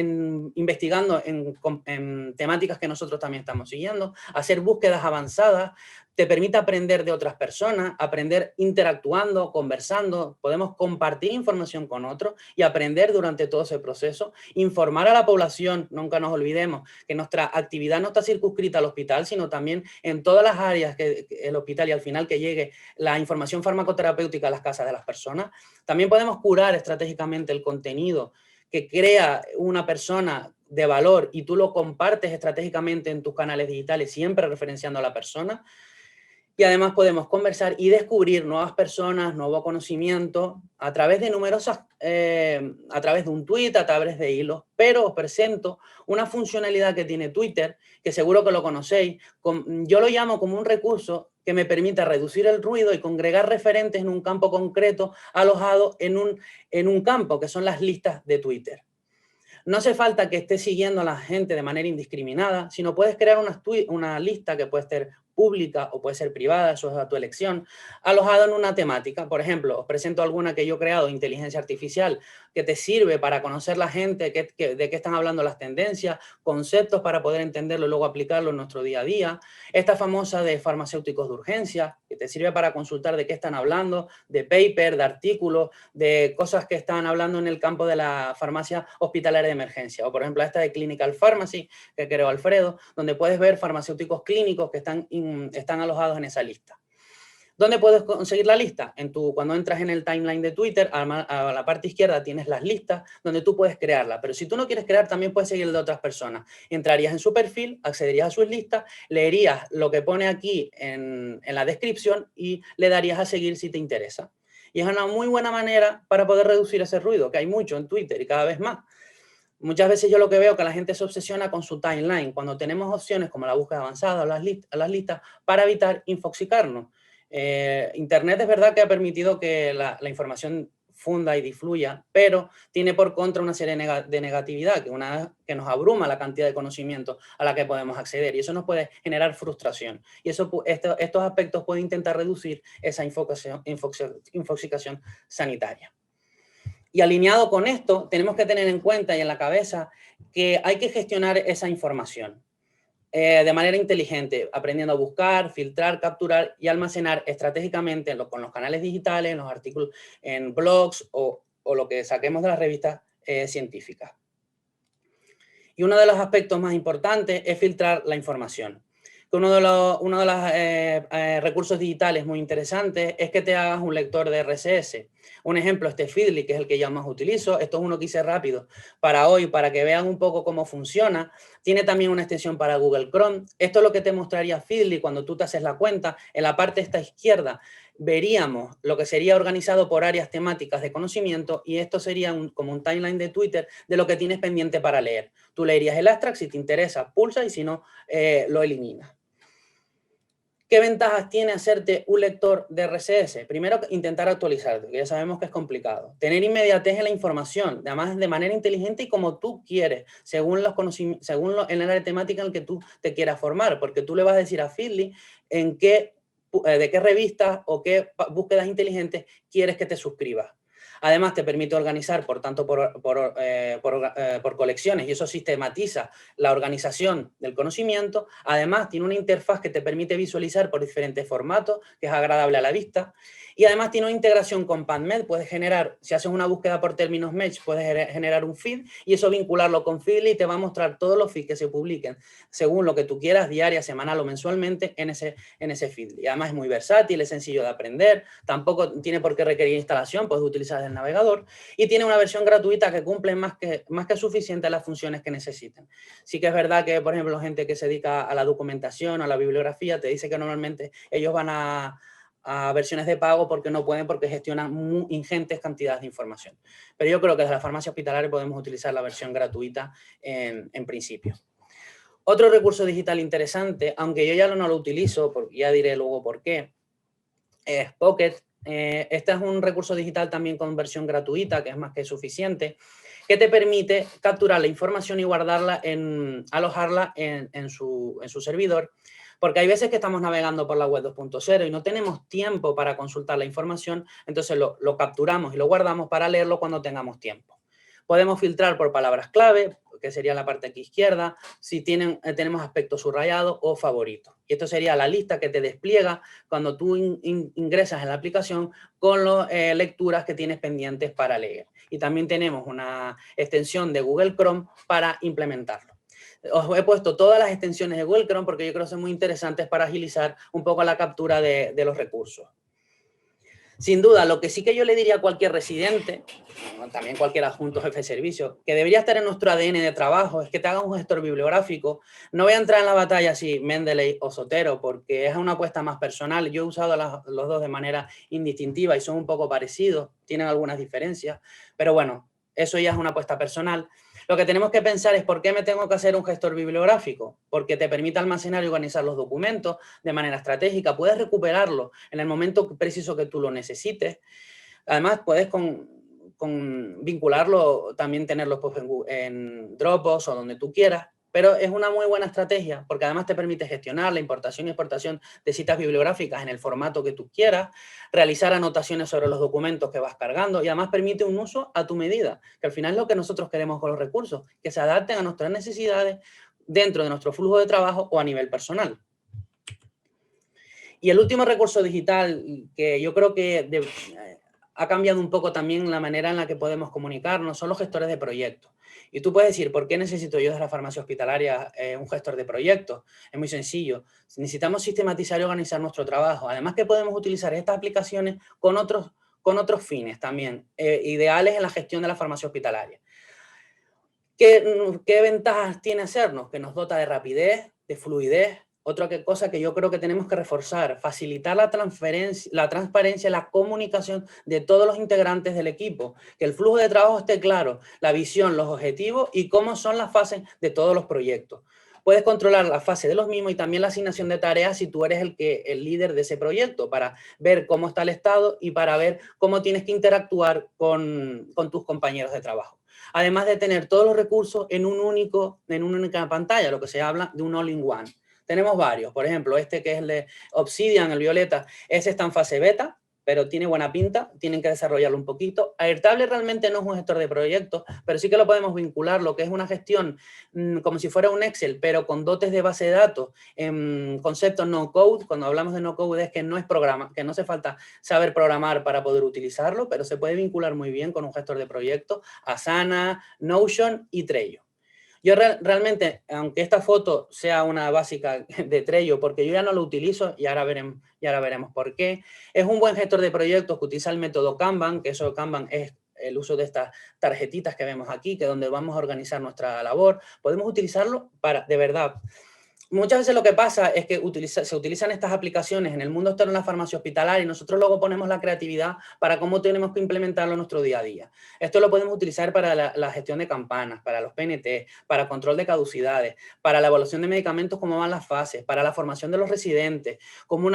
investigando en temáticas que nosotros también estamos siguiendo, hacer búsquedas avanzadas, te permite aprender de otras personas, aprender interactuando, conversando, podemos compartir información con otros y aprender durante todo ese proceso, informar a la población, nunca nos olvidemos que nuestra actividad no está circunscrita al hospital, sino también en todas las áreas que el hospital y al final que llegue la información farmacoterapéutica a las casas de las personas. También podemos curar estratégicamente el contenido que crea una persona de valor y tú lo compartes estratégicamente en tus canales digitales, siempre referenciando a la persona. Y además podemos conversar y descubrir nuevas personas, nuevo conocimiento a través de a través de un tweet, a través de hilos. Pero os presento una funcionalidad que tiene Twitter, que seguro que lo conocéis. Yo lo llamo como un recurso que me permite reducir el ruido y congregar referentes en un campo concreto alojado en un campo, que son las listas de Twitter. No hace falta que estés siguiendo a la gente de manera indiscriminada, sino puedes crear una lista que puede ser pública o puede ser privada, eso es a tu elección, alojado en una temática. Por ejemplo, os presento alguna que yo he creado, inteligencia artificial, que te sirve para conocer la gente, de qué están hablando las tendencias, conceptos para poder entenderlo y luego aplicarlo en nuestro día a día. Esta famosa de farmacéuticos de urgencia, que te sirve para consultar de qué están hablando, de paper, de artículos, de cosas que están hablando en el campo de la farmacia hospitalaria de emergencia. O por ejemplo esta de Clinical Pharmacy, que creó Alfredo, donde puedes ver farmacéuticos clínicos que están alojados en esa lista. ¿Dónde puedes conseguir la lista? Cuando entras en el timeline de Twitter, a la parte izquierda tienes las listas donde tú puedes crearla. Pero si tú no quieres crear, también puedes seguir el de otras personas. Entrarías en su perfil, accederías a sus listas, leerías lo que pone aquí en la descripción y le darías a seguir si te interesa. Y es una muy buena manera para poder reducir ese ruido, que hay mucho en Twitter y cada vez más. Muchas veces yo lo que veo es que la gente se obsesiona con su timeline, cuando tenemos opciones como la búsqueda avanzada o las listas para evitar infoxicarnos. Internet es verdad que ha permitido que la información funda y difluya, pero tiene por contra una serie de negatividad, que nos abruma la cantidad de conocimiento a la que podemos acceder y eso nos puede generar frustración. Y estos aspectos pueden intentar reducir esa infoxicación sanitaria. Y alineado con esto, tenemos que tener en cuenta y en la cabeza que hay que gestionar esa información de manera inteligente, aprendiendo a buscar, filtrar, capturar y almacenar estratégicamente con los canales digitales, en los artículos, en blogs o lo que saquemos de las revistas científicas. Y uno de los aspectos más importantes es filtrar la información. Uno de los recursos digitales muy interesantes es que te hagas un lector de RSS. Un ejemplo, Feedly, que es el que yo más utilizo. Esto es uno que hice rápido para hoy, para que vean un poco cómo funciona. Tiene también una extensión para Google Chrome. Esto es lo que te mostraría Feedly cuando tú te haces la cuenta. En la parte de esta izquierda veríamos lo que sería organizado por áreas temáticas de conocimiento y esto sería como un timeline de Twitter de lo que tienes pendiente para leer. Tú leerías el abstract, si te interesa, pulsa y si no, lo eliminas. ¿Qué ventajas tiene hacerte un lector de RSS? Primero, intentar actualizarte, que ya sabemos que es complicado. Tener inmediatez en la información, además de manera inteligente y como tú quieres, según el área temática en el que tú te quieras formar, porque tú le vas a decir a Feedly de qué revistas o qué búsquedas inteligentes quieres que te suscribas. Además, te permite organizar, por colecciones y eso sistematiza la organización del conocimiento. Además, tiene una interfaz que te permite visualizar por diferentes formatos, que es agradable a la vista. Y además tiene una integración con PubMed. Puedes generar, si haces una búsqueda por términos Match, puedes generar un feed y eso vincularlo con Feedly y te va a mostrar todos los feeds que se publiquen según lo que tú quieras, diaria, semanal o mensualmente en ese feed. Y además es muy versátil, es sencillo de aprender, tampoco tiene por qué requerir instalación, puedes utilizar el navegador y tiene una versión gratuita que cumple más que suficiente las funciones que necesiten. Sí que es verdad que, por ejemplo, gente que se dedica a la documentación, a la bibliografía, te dice que normalmente ellos van a versiones de pago porque no pueden, porque gestionan muy ingentes cantidades de información. Pero yo creo que desde la farmacia hospitalaria podemos utilizar la versión gratuita en principio. Otro recurso digital interesante, aunque yo ya no lo utilizo, porque ya diré luego por qué, es Pocket. Este es un recurso digital también con versión gratuita, que es más que suficiente, que te permite capturar la información y guardarla, alojarla en su servidor, porque hay veces que estamos navegando por la web 2.0 y no tenemos tiempo para consultar la información, entonces lo capturamos y lo guardamos para leerlo cuando tengamos tiempo. Podemos filtrar por palabras clave, que sería la parte aquí izquierda, si tenemos aspectos subrayados o favoritos. Y esto sería la lista que te despliega cuando tú ingresas en la aplicación con las lecturas que tienes pendientes para leer. Y también tenemos una extensión de Google Chrome para implementarlo. Os he puesto todas las extensiones de Google Chrome porque yo creo que son muy interesantes para agilizar un poco la captura de los recursos. Sin duda, lo que sí que yo le diría a cualquier residente, también cualquier adjunto jefe de servicio, que debería estar en nuestro ADN de trabajo, es que te haga un gestor bibliográfico. No voy a entrar en la batalla si Mendeley o Zotero, porque es una apuesta más personal. Yo he usado los dos de manera indistintiva y son un poco parecidos, tienen algunas diferencias, pero bueno, eso ya es una apuesta personal. Lo que tenemos que pensar es por qué me tengo que hacer un gestor bibliográfico, porque te permite almacenar y organizar los documentos de manera estratégica, puedes recuperarlo en el momento preciso que tú lo necesites. Además, puedes vincularlo, también tenerlo en Dropbox o donde tú quieras, pero es una muy buena estrategia porque además te permite gestionar la importación y exportación de citas bibliográficas en el formato que tú quieras, realizar anotaciones sobre los documentos que vas cargando y además permite un uso a tu medida, que al final es lo que nosotros queremos con los recursos, que se adapten a nuestras necesidades dentro de nuestro flujo de trabajo o a nivel personal. Y el último recurso digital que yo creo que ha cambiado un poco también la manera en la que podemos comunicarnos son los gestores de proyectos. Y tú puedes decir, ¿por qué necesito yo de la farmacia hospitalaria un gestor de proyectos? Es muy sencillo. Necesitamos sistematizar y organizar nuestro trabajo. Además que podemos utilizar estas aplicaciones con otros fines también, ideales en la gestión de la farmacia hospitalaria. ¿Qué ventajas tiene hacernos? Que nos dota de rapidez, de fluidez. Otra cosa que yo creo que tenemos que reforzar, facilitar la transparencia, la comunicación de todos los integrantes del equipo, que el flujo de trabajo esté claro, la visión, los objetivos y cómo son las fases de todos los proyectos. Puedes controlar la fase de los mismos y también la asignación de tareas si tú eres el líder de ese proyecto, para ver cómo está el estado y para ver cómo tienes que interactuar con tus compañeros de trabajo. Además de tener todos los recursos en una única pantalla, lo que se habla de un all-in-one. Tenemos varios, por ejemplo, este que es el de Obsidian, el violeta, ese está en fase beta, pero tiene buena pinta, tienen que desarrollarlo un poquito. Airtable realmente no es un gestor de proyectos, pero sí que lo podemos vincular, lo que es una gestión como si fuera un Excel, pero con dotes de base de datos, en conceptos no-code. Cuando hablamos de no-code es que no es programa, que no hace falta saber programar para poder utilizarlo, pero se puede vincular muy bien con un gestor de proyectos, Asana, Notion y Trello. Yo realmente, aunque esta foto sea una básica de Trello, porque yo ya no lo utilizo y ahora veremos por qué, es un buen gestor de proyectos que utiliza el método Kanban, que eso Kanban es el uso de estas tarjetitas que vemos aquí, que es donde vamos a organizar nuestra labor. Podemos utilizarlo para, de verdad. Muchas veces lo que pasa es que se utilizan estas aplicaciones en el mundo externo de la farmacia hospitalaria y nosotros luego ponemos la creatividad para cómo tenemos que implementarlo en nuestro día a día. Esto lo podemos utilizar para la gestión de campanas, para los PNT, para control de caducidades, para la evaluación de medicamentos, cómo van las fases, para la formación de los residentes, como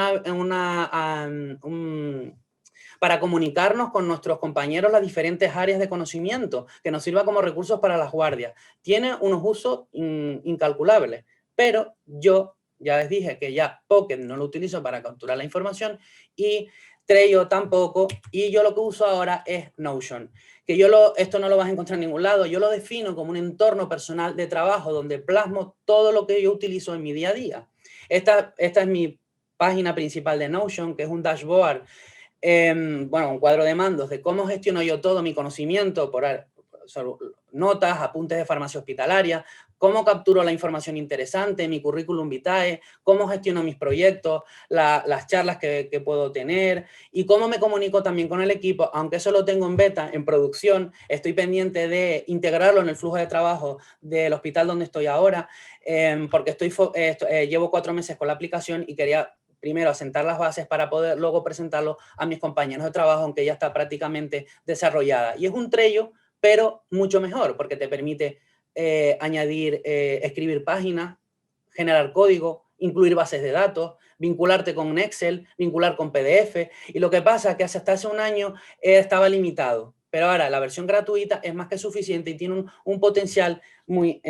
para comunicarnos con nuestros compañeros las diferentes áreas de conocimiento, que nos sirva como recursos para las guardias. Tiene unos usos incalculables. Pero yo ya les dije que ya Pocket no lo utilizo para capturar la información y Trello tampoco, y yo lo que uso ahora es Notion, que esto no lo vas a encontrar en ningún lado. Yo lo defino como un entorno personal de trabajo donde plasmo todo lo que yo utilizo en mi día a día. Esta es mi página principal de Notion, que es un dashboard, un cuadro de mandos de cómo gestiono yo todo mi conocimiento por notas, apuntes de farmacia hospitalaria, cómo capturo la información interesante, mi currículum vitae, cómo gestiono mis proyectos, las charlas que puedo tener y cómo me comunico también con el equipo. Aunque eso lo tengo en beta, en producción, estoy pendiente de integrarlo en el flujo de trabajo del hospital donde estoy ahora, porque llevo 4 meses con la aplicación y quería primero asentar las bases para poder luego presentarlo a mis compañeros de trabajo, aunque ya está prácticamente desarrollada. Y es un Trello, pero mucho mejor, porque te permite añadir, escribir páginas, generar código, incluir bases de datos, vincularte con Excel, vincular con PDF. Y lo que pasa es que hasta hace un año estaba limitado, pero ahora la versión gratuita es más que suficiente y tiene un potencial muy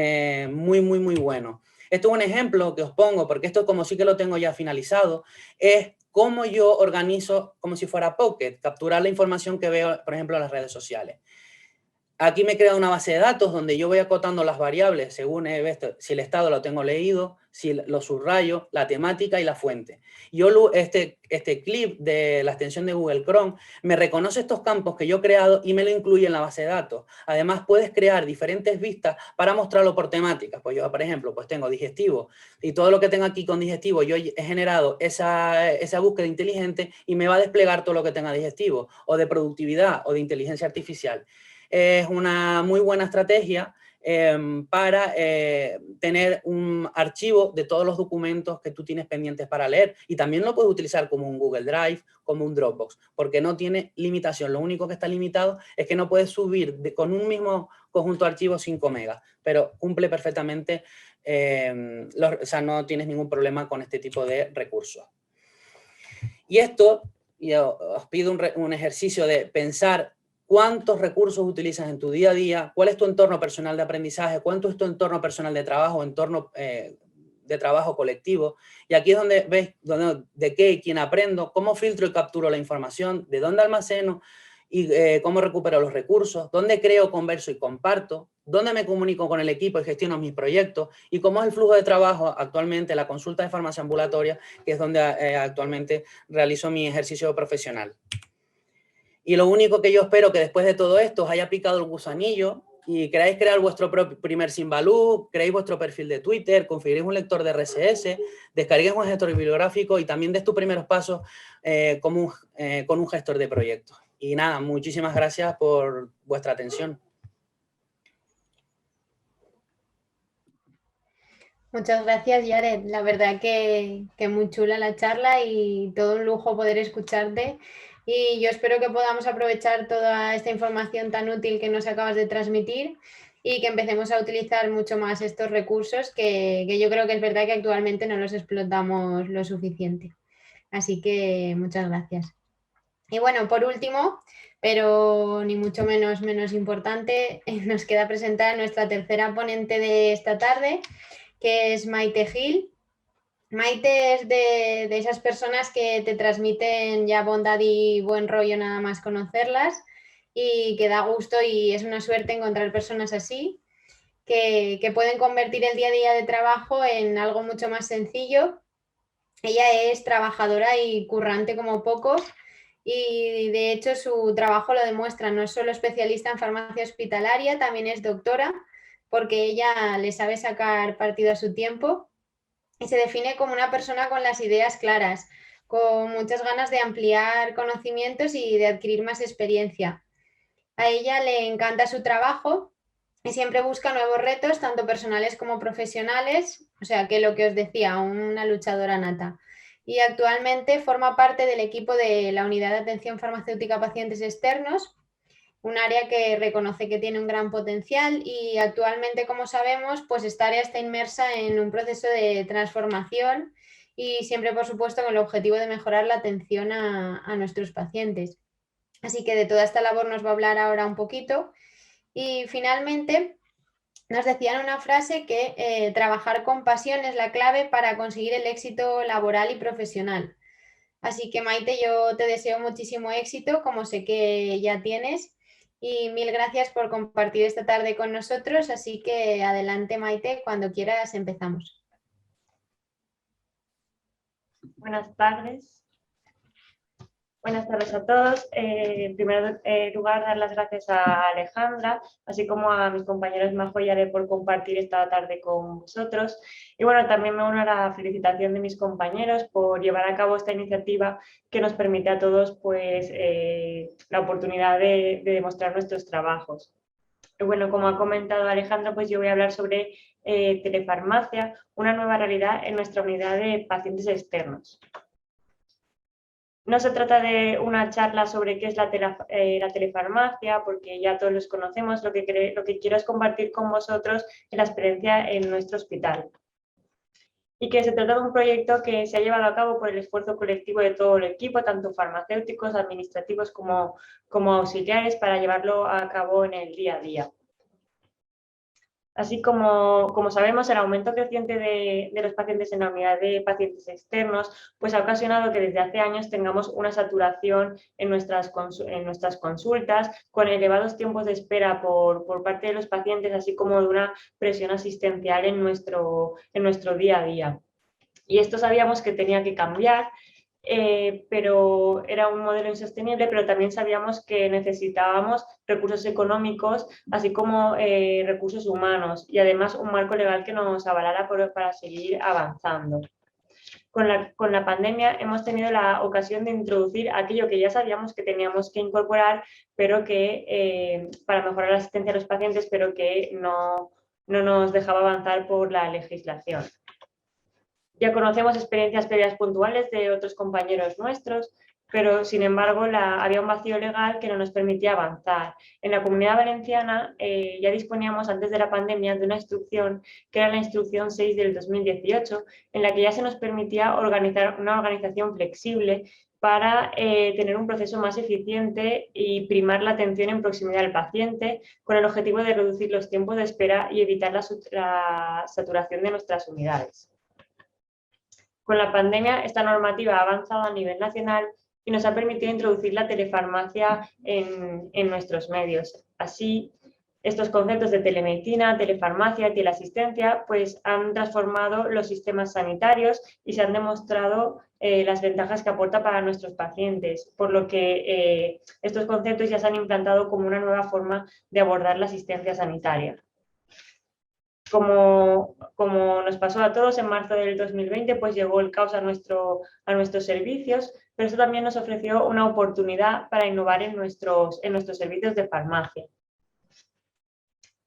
bueno. Esto es un ejemplo que os pongo, porque esto como sí que lo tengo ya finalizado, es cómo yo organizo como si fuera Pocket, capturar la información que veo, por ejemplo, en las redes sociales. Aquí me he creado una base de datos donde yo voy acotando las variables según si el estado lo tengo leído, si lo subrayo, la temática y la fuente. Yo este clip de la extensión de Google Chrome me reconoce estos campos que yo he creado y me lo incluye en la base de datos. Además, puedes crear diferentes vistas para mostrarlo por temáticas. Pues yo, por ejemplo, pues tengo digestivo y todo lo que tengo aquí con digestivo, yo he generado esa búsqueda inteligente y me va a desplegar todo lo que tenga digestivo, o de productividad, o de inteligencia artificial. Es una muy buena estrategia para tener un archivo de todos los documentos que tú tienes pendientes para leer, y también lo puedes utilizar como un Google Drive, como un Dropbox, porque no tiene limitación. Lo único que está limitado es que no puedes subir con un mismo conjunto de archivos 5 megas, pero cumple perfectamente, o sea, no tienes ningún problema con este tipo de recursos. Y esto, yo os pido un ejercicio de pensar cuántos recursos utilizas en tu día a día, cuál es tu entorno personal de aprendizaje, cuánto es tu entorno personal de trabajo, entorno de trabajo colectivo. Y aquí es donde ves de qué y quién aprendo, cómo filtro y capturo la información, de dónde almaceno y cómo recupero los recursos, dónde creo, converso y comparto, dónde me comunico con el equipo y gestiono mis proyectos, y cómo es el flujo de trabajo actualmente, la consulta de farmacia ambulatoria, que es donde actualmente realizo mi ejercicio profesional. Y lo único que yo espero que después de todo esto os haya picado el gusanillo y queráis crear vuestro primer Symbaloo, creéis vuestro perfil de Twitter, configuréis un lector de RSS, descarguéis un gestor bibliográfico y también des tus primeros pasos con un gestor de proyectos. Y nada, muchísimas gracias por vuestra atención. Muchas gracias, Yared. La verdad que muy chula la charla y todo un lujo poder escucharte. Y yo espero que podamos aprovechar toda esta información tan útil que nos acabas de transmitir y que empecemos a utilizar mucho más estos recursos que yo creo que es verdad que actualmente no los explotamos lo suficiente. Así que muchas gracias. Y bueno, por último, pero ni mucho menos importante, nos queda presentar a nuestra tercera ponente de esta tarde, que es Maite Gil. Maite es de esas personas que te transmiten ya bondad y buen rollo nada más conocerlas, y que da gusto y es una suerte encontrar personas así que pueden convertir el día a día de trabajo en algo mucho más sencillo. Ella es trabajadora y currante como pocos, y de hecho su trabajo lo demuestra. No es solo especialista en farmacia hospitalaria, también es doctora, porque ella le sabe sacar partido a su tiempo y se define como una persona con las ideas claras, con muchas ganas de ampliar conocimientos y de adquirir más experiencia. A ella le encanta su trabajo y siempre busca nuevos retos, tanto personales como profesionales, o sea que lo que os decía, una luchadora nata. Y actualmente forma parte del equipo de la Unidad de Atención Farmacéutica a Pacientes Externos, un área que reconoce que tiene un gran potencial, y actualmente, como sabemos, pues esta área está inmersa en un proceso de transformación y siempre, por supuesto, con el objetivo de mejorar la atención a nuestros pacientes. Así que de toda esta labor nos va a hablar ahora un poquito. Y finalmente nos decían una frase que trabajar con pasión es la clave para conseguir el éxito laboral y profesional. Así que Maite, yo te deseo muchísimo éxito, como sé que ya tienes, y mil gracias por compartir esta tarde con nosotros. Así que adelante, Maite, cuando quieras empezamos. Buenas tardes. Buenas tardes a todos. En primer lugar, dar las gracias a Alejandra, así como a mis compañeros Majo y Are por compartir esta tarde con vosotros. Y bueno, también me uno a la felicitación de mis compañeros por llevar a cabo esta iniciativa que nos permite a todos pues, la oportunidad de demostrar nuestros trabajos. Y bueno, como ha comentado Alejandra, pues yo voy a hablar sobre telefarmacia, una nueva realidad en nuestra unidad de pacientes externos. No se trata de una charla sobre qué es la telefarmacia, porque ya todos los conocemos. Lo que quiero es compartir con vosotros la experiencia en nuestro hospital. Y que se trata de un proyecto que se ha llevado a cabo por el esfuerzo colectivo de todo el equipo, tanto farmacéuticos, administrativos como auxiliares, para llevarlo a cabo en el día a día. Así como sabemos, el aumento creciente de los pacientes en la unidad de pacientes externos pues ha ocasionado que desde hace años tengamos una saturación en nuestras consultas, con elevados tiempos de espera por parte de los pacientes, así como de una presión asistencial en nuestro día a día. Y esto sabíamos que tenía que cambiar, pero era un modelo insostenible, pero también sabíamos que necesitábamos recursos económicos, así como recursos humanos y además un marco legal que nos avalara para seguir avanzando. Con la pandemia hemos tenido la ocasión de introducir aquello que ya sabíamos que teníamos que incorporar, pero que para mejorar la asistencia a los pacientes, pero que no nos dejaba avanzar por la legislación. Ya conocemos experiencias previas puntuales de otros compañeros nuestros, pero sin embargo había un vacío legal que no nos permitía avanzar. En la Comunidad Valenciana ya disponíamos antes de la pandemia de una instrucción que era la instrucción 6 del 2018, en la que ya se nos permitía organizar una organización flexible para tener un proceso más eficiente y primar la atención en proximidad al paciente, con el objetivo de reducir los tiempos de espera y evitar la saturación de nuestras unidades. Con la pandemia, esta normativa ha avanzado a nivel nacional y nos ha permitido introducir la telefarmacia en nuestros medios. Así, estos conceptos de telemedicina, telefarmacia y teleasistencia pues, han transformado los sistemas sanitarios y se han demostrado las ventajas que aporta para nuestros pacientes, por lo que estos conceptos ya se han implantado como una nueva forma de abordar la asistencia sanitaria. Como nos pasó a todos en marzo del 2020, pues llegó el caos a nuestros servicios, pero esto también nos ofreció una oportunidad para innovar en nuestros servicios de farmacia.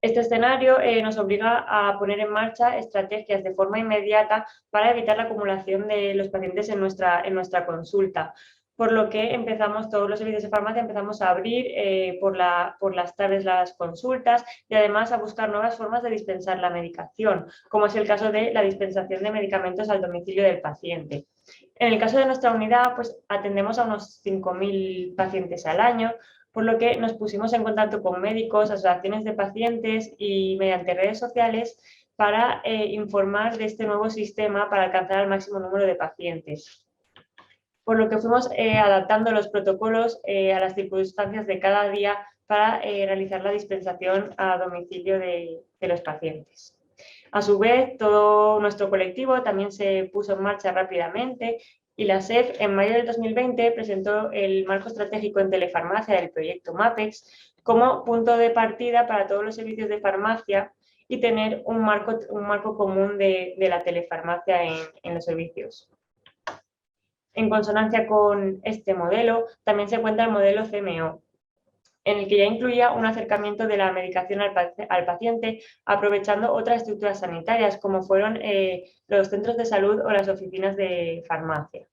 Este escenario nos obliga a poner en marcha estrategias de forma inmediata para evitar la acumulación de los pacientes en nuestra consulta, por lo que todos los servicios de farmacia empezamos a abrir por las tardes las consultas y además a buscar nuevas formas de dispensar la medicación, como es el caso de la dispensación de medicamentos al domicilio del paciente. En el caso de nuestra unidad, pues atendemos a unos 5.000 pacientes al año, por lo que nos pusimos en contacto con médicos, asociaciones de pacientes y mediante redes sociales para informar de este nuevo sistema para alcanzar al máximo número de pacientes. Por lo que fuimos adaptando los protocolos a las circunstancias de cada día para realizar la dispensación a domicilio de los pacientes. A su vez, todo nuestro colectivo también se puso en marcha rápidamente y la SEF en mayo del 2020 presentó el marco estratégico en telefarmacia del proyecto MAPEX como punto de partida para todos los servicios de farmacia y tener un marco común de la telefarmacia en los servicios. En consonancia con este modelo, también se encuentra el modelo CMO, en el que ya incluía un acercamiento de la medicación al paciente, aprovechando otras estructuras sanitarias, como fueron los centros de salud o las oficinas de farmacia.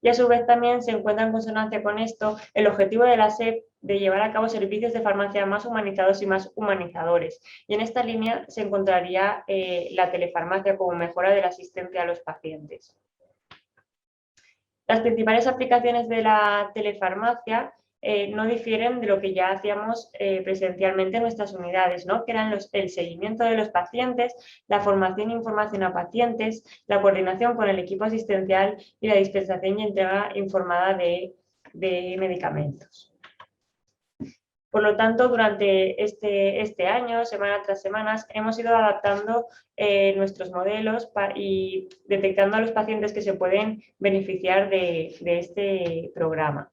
Y a su vez también se encuentra en consonancia con esto el objetivo de la SEP de llevar a cabo servicios de farmacia más humanizados y más humanizadores. Y en esta línea se encontraría la telefarmacia como mejora de la asistencia a los pacientes. Las principales aplicaciones de la telefarmacia no difieren de lo que ya hacíamos presencialmente en nuestras unidades, ¿no? Que eran el seguimiento de los pacientes, la formación e información a pacientes, la coordinación con el equipo asistencial y la dispensación y entrega informada de medicamentos. Por lo tanto, durante este año, semana tras semana, hemos ido adaptando nuestros modelos y detectando a los pacientes que se pueden beneficiar de este programa.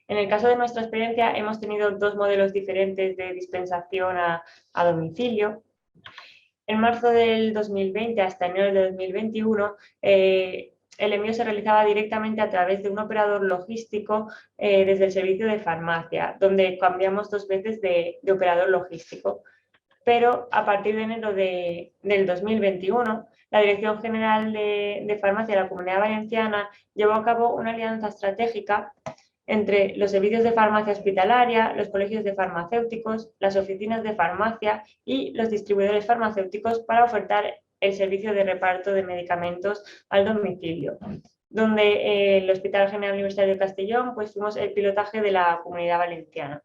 En el caso de nuestra experiencia, hemos tenido dos modelos diferentes de dispensación a domicilio. En marzo del 2020 hasta enero de 2021, el envío se realizaba directamente a través de un operador logístico desde el servicio de farmacia, donde cambiamos 2 veces de operador logístico. Pero a partir de enero del 2021, la Dirección General de Farmacia de la Comunidad Valenciana llevó a cabo una alianza estratégica entre los servicios de farmacia hospitalaria, los colegios de farmacéuticos, las oficinas de farmacia y los distribuidores farmacéuticos para ofertar el servicio de reparto de medicamentos al domicilio, donde el Hospital General Universitario de Castellón pues fuimos el pilotaje de la Comunidad Valenciana.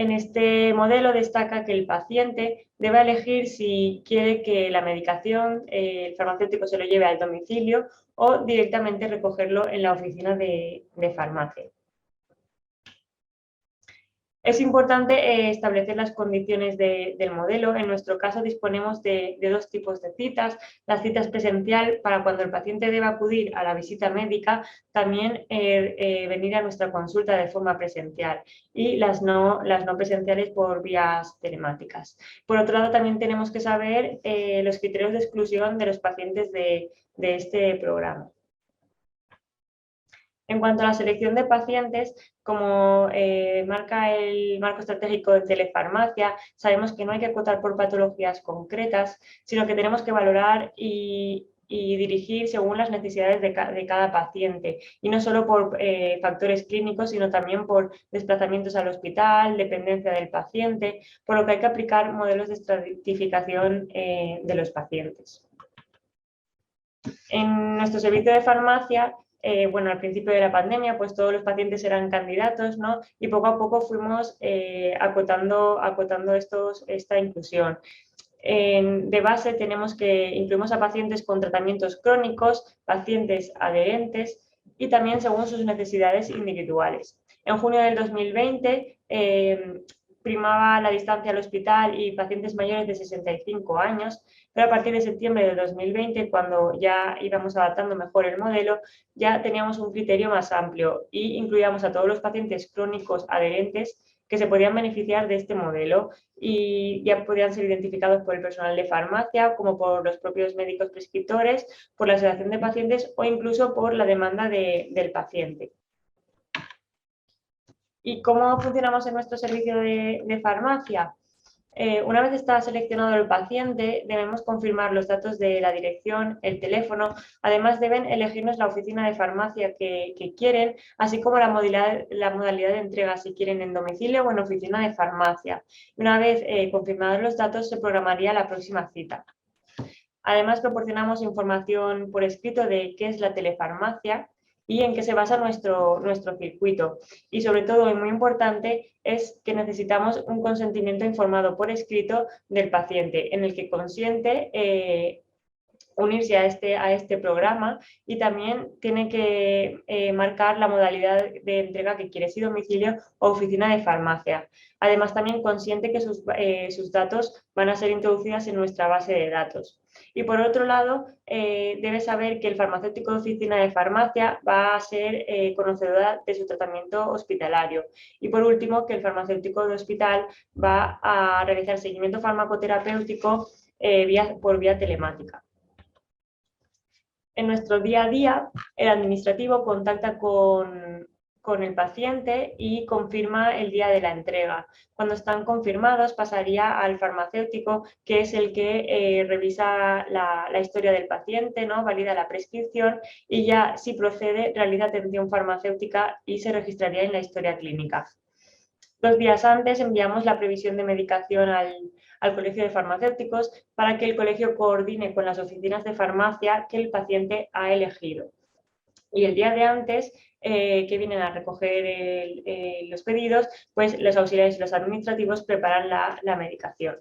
En este modelo destaca que el paciente debe elegir si quiere que la medicación, el farmacéutico se lo lleve al domicilio o directamente recogerlo en la oficina de farmacia. Es importante establecer las condiciones del modelo. En nuestro caso disponemos de dos tipos de citas. La cita es presencial para cuando el paciente debe acudir a la visita médica, también venir a nuestra consulta de forma presencial, y las no presenciales por vías telemáticas. Por otro lado, también tenemos que saber los criterios de exclusión de los pacientes de este programa. En cuanto a la selección de pacientes, como marca el marco estratégico de telefarmacia, sabemos que no hay que acotar por patologías concretas, sino que tenemos que valorar y dirigir según las necesidades de cada paciente, y no solo por factores clínicos, sino también por desplazamientos al hospital, dependencia del paciente, por lo que hay que aplicar modelos de estratificación de los pacientes. En nuestro servicio de farmacia, bueno, al principio de la pandemia, pues todos los pacientes eran candidatos, ¿no? Y poco a poco fuimos acotando esta inclusión. De base incluimos a pacientes con tratamientos crónicos, pacientes adherentes y también según sus necesidades individuales. En junio del 2020 primaba la distancia al hospital y pacientes mayores de 65 años, pero a partir de septiembre del 2020, cuando ya íbamos adaptando mejor el modelo, ya teníamos un criterio más amplio y incluíamos a todos los pacientes crónicos adherentes que se podían beneficiar de este modelo, y ya podían ser identificados por el personal de farmacia, como por los propios médicos prescriptores, por la asociación de pacientes o incluso por la demanda del paciente. ¿Y cómo funcionamos en nuestro servicio de farmacia? Una vez está seleccionado el paciente, debemos confirmar los datos de la dirección, el teléfono. Además, deben elegirnos la oficina de farmacia que quieren, así como la modalidad de entrega, si quieren en domicilio o en oficina de farmacia. Una vez confirmados los datos, se programaría la próxima cita. Además, proporcionamos información por escrito de qué es la telefarmacia y en qué se basa nuestro circuito. Y sobre todo, y muy importante, es que necesitamos un consentimiento informado por escrito del paciente, en el que consiente unirse a este programa, y también tiene que marcar la modalidad de entrega que quiere, si domicilio o oficina de farmacia. Además, también consiente que sus datos van a ser introducidos en nuestra base de datos. Y por otro lado, debe saber que el farmacéutico de oficina de farmacia va a ser conocedora de su tratamiento hospitalario. Y por último, que el farmacéutico de hospital va a realizar seguimiento farmacoterapéutico por vía telemática. En nuestro día a día, el administrativo contacta con el paciente y confirma el día de la entrega. Cuando están confirmados, pasaría al farmacéutico, que es el que revisa la historia del paciente, ¿no? Valida la prescripción y ya, si procede, realiza atención farmacéutica y se registraría en la historia clínica. 2 días antes enviamos la previsión de medicación al Colegio de Farmacéuticos para que el colegio coordine con las oficinas de farmacia que el paciente ha elegido. Y el día de antes, que vienen a recoger los pedidos, pues los auxiliares y los administrativos preparan la medicación.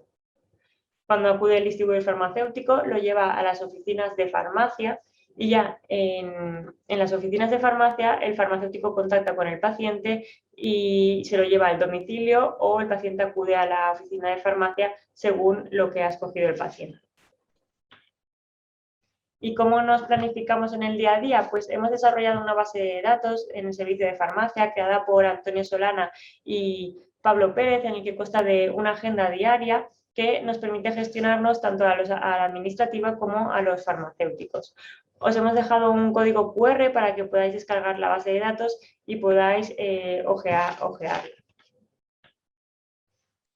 Cuando acude el distribuidor farmacéutico, lo lleva a las oficinas de farmacia, y ya en las oficinas de farmacia el farmacéutico contacta con el paciente y se lo lleva al domicilio, o el paciente acude a la oficina de farmacia según lo que ha escogido el paciente. ¿Y cómo nos planificamos en el día a día? Pues hemos desarrollado una base de datos en el servicio de farmacia creada por Antonio Solana y Pablo Pérez, en el que consta de una agenda diaria que nos permite gestionarnos tanto a la administrativa como a los farmacéuticos. Os hemos dejado un código QR para que podáis descargar la base de datos y podáis ojearla.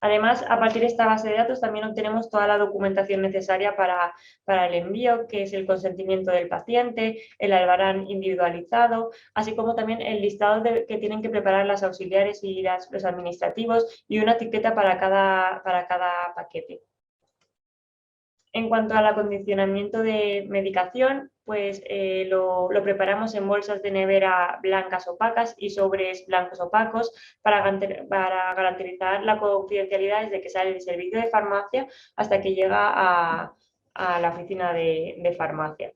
Además, a partir de esta base de datos también obtenemos toda la documentación necesaria para el envío, que es el consentimiento del paciente, el albarán individualizado, así como también el listado que tienen que preparar las auxiliares y los administrativos, y una etiqueta para cada paquete. En cuanto al acondicionamiento de medicación, pues lo preparamos en bolsas de nevera blancas opacas y sobres blancos opacos para garantizar la confidencialidad desde que sale del servicio de farmacia hasta que llega a la oficina de farmacia.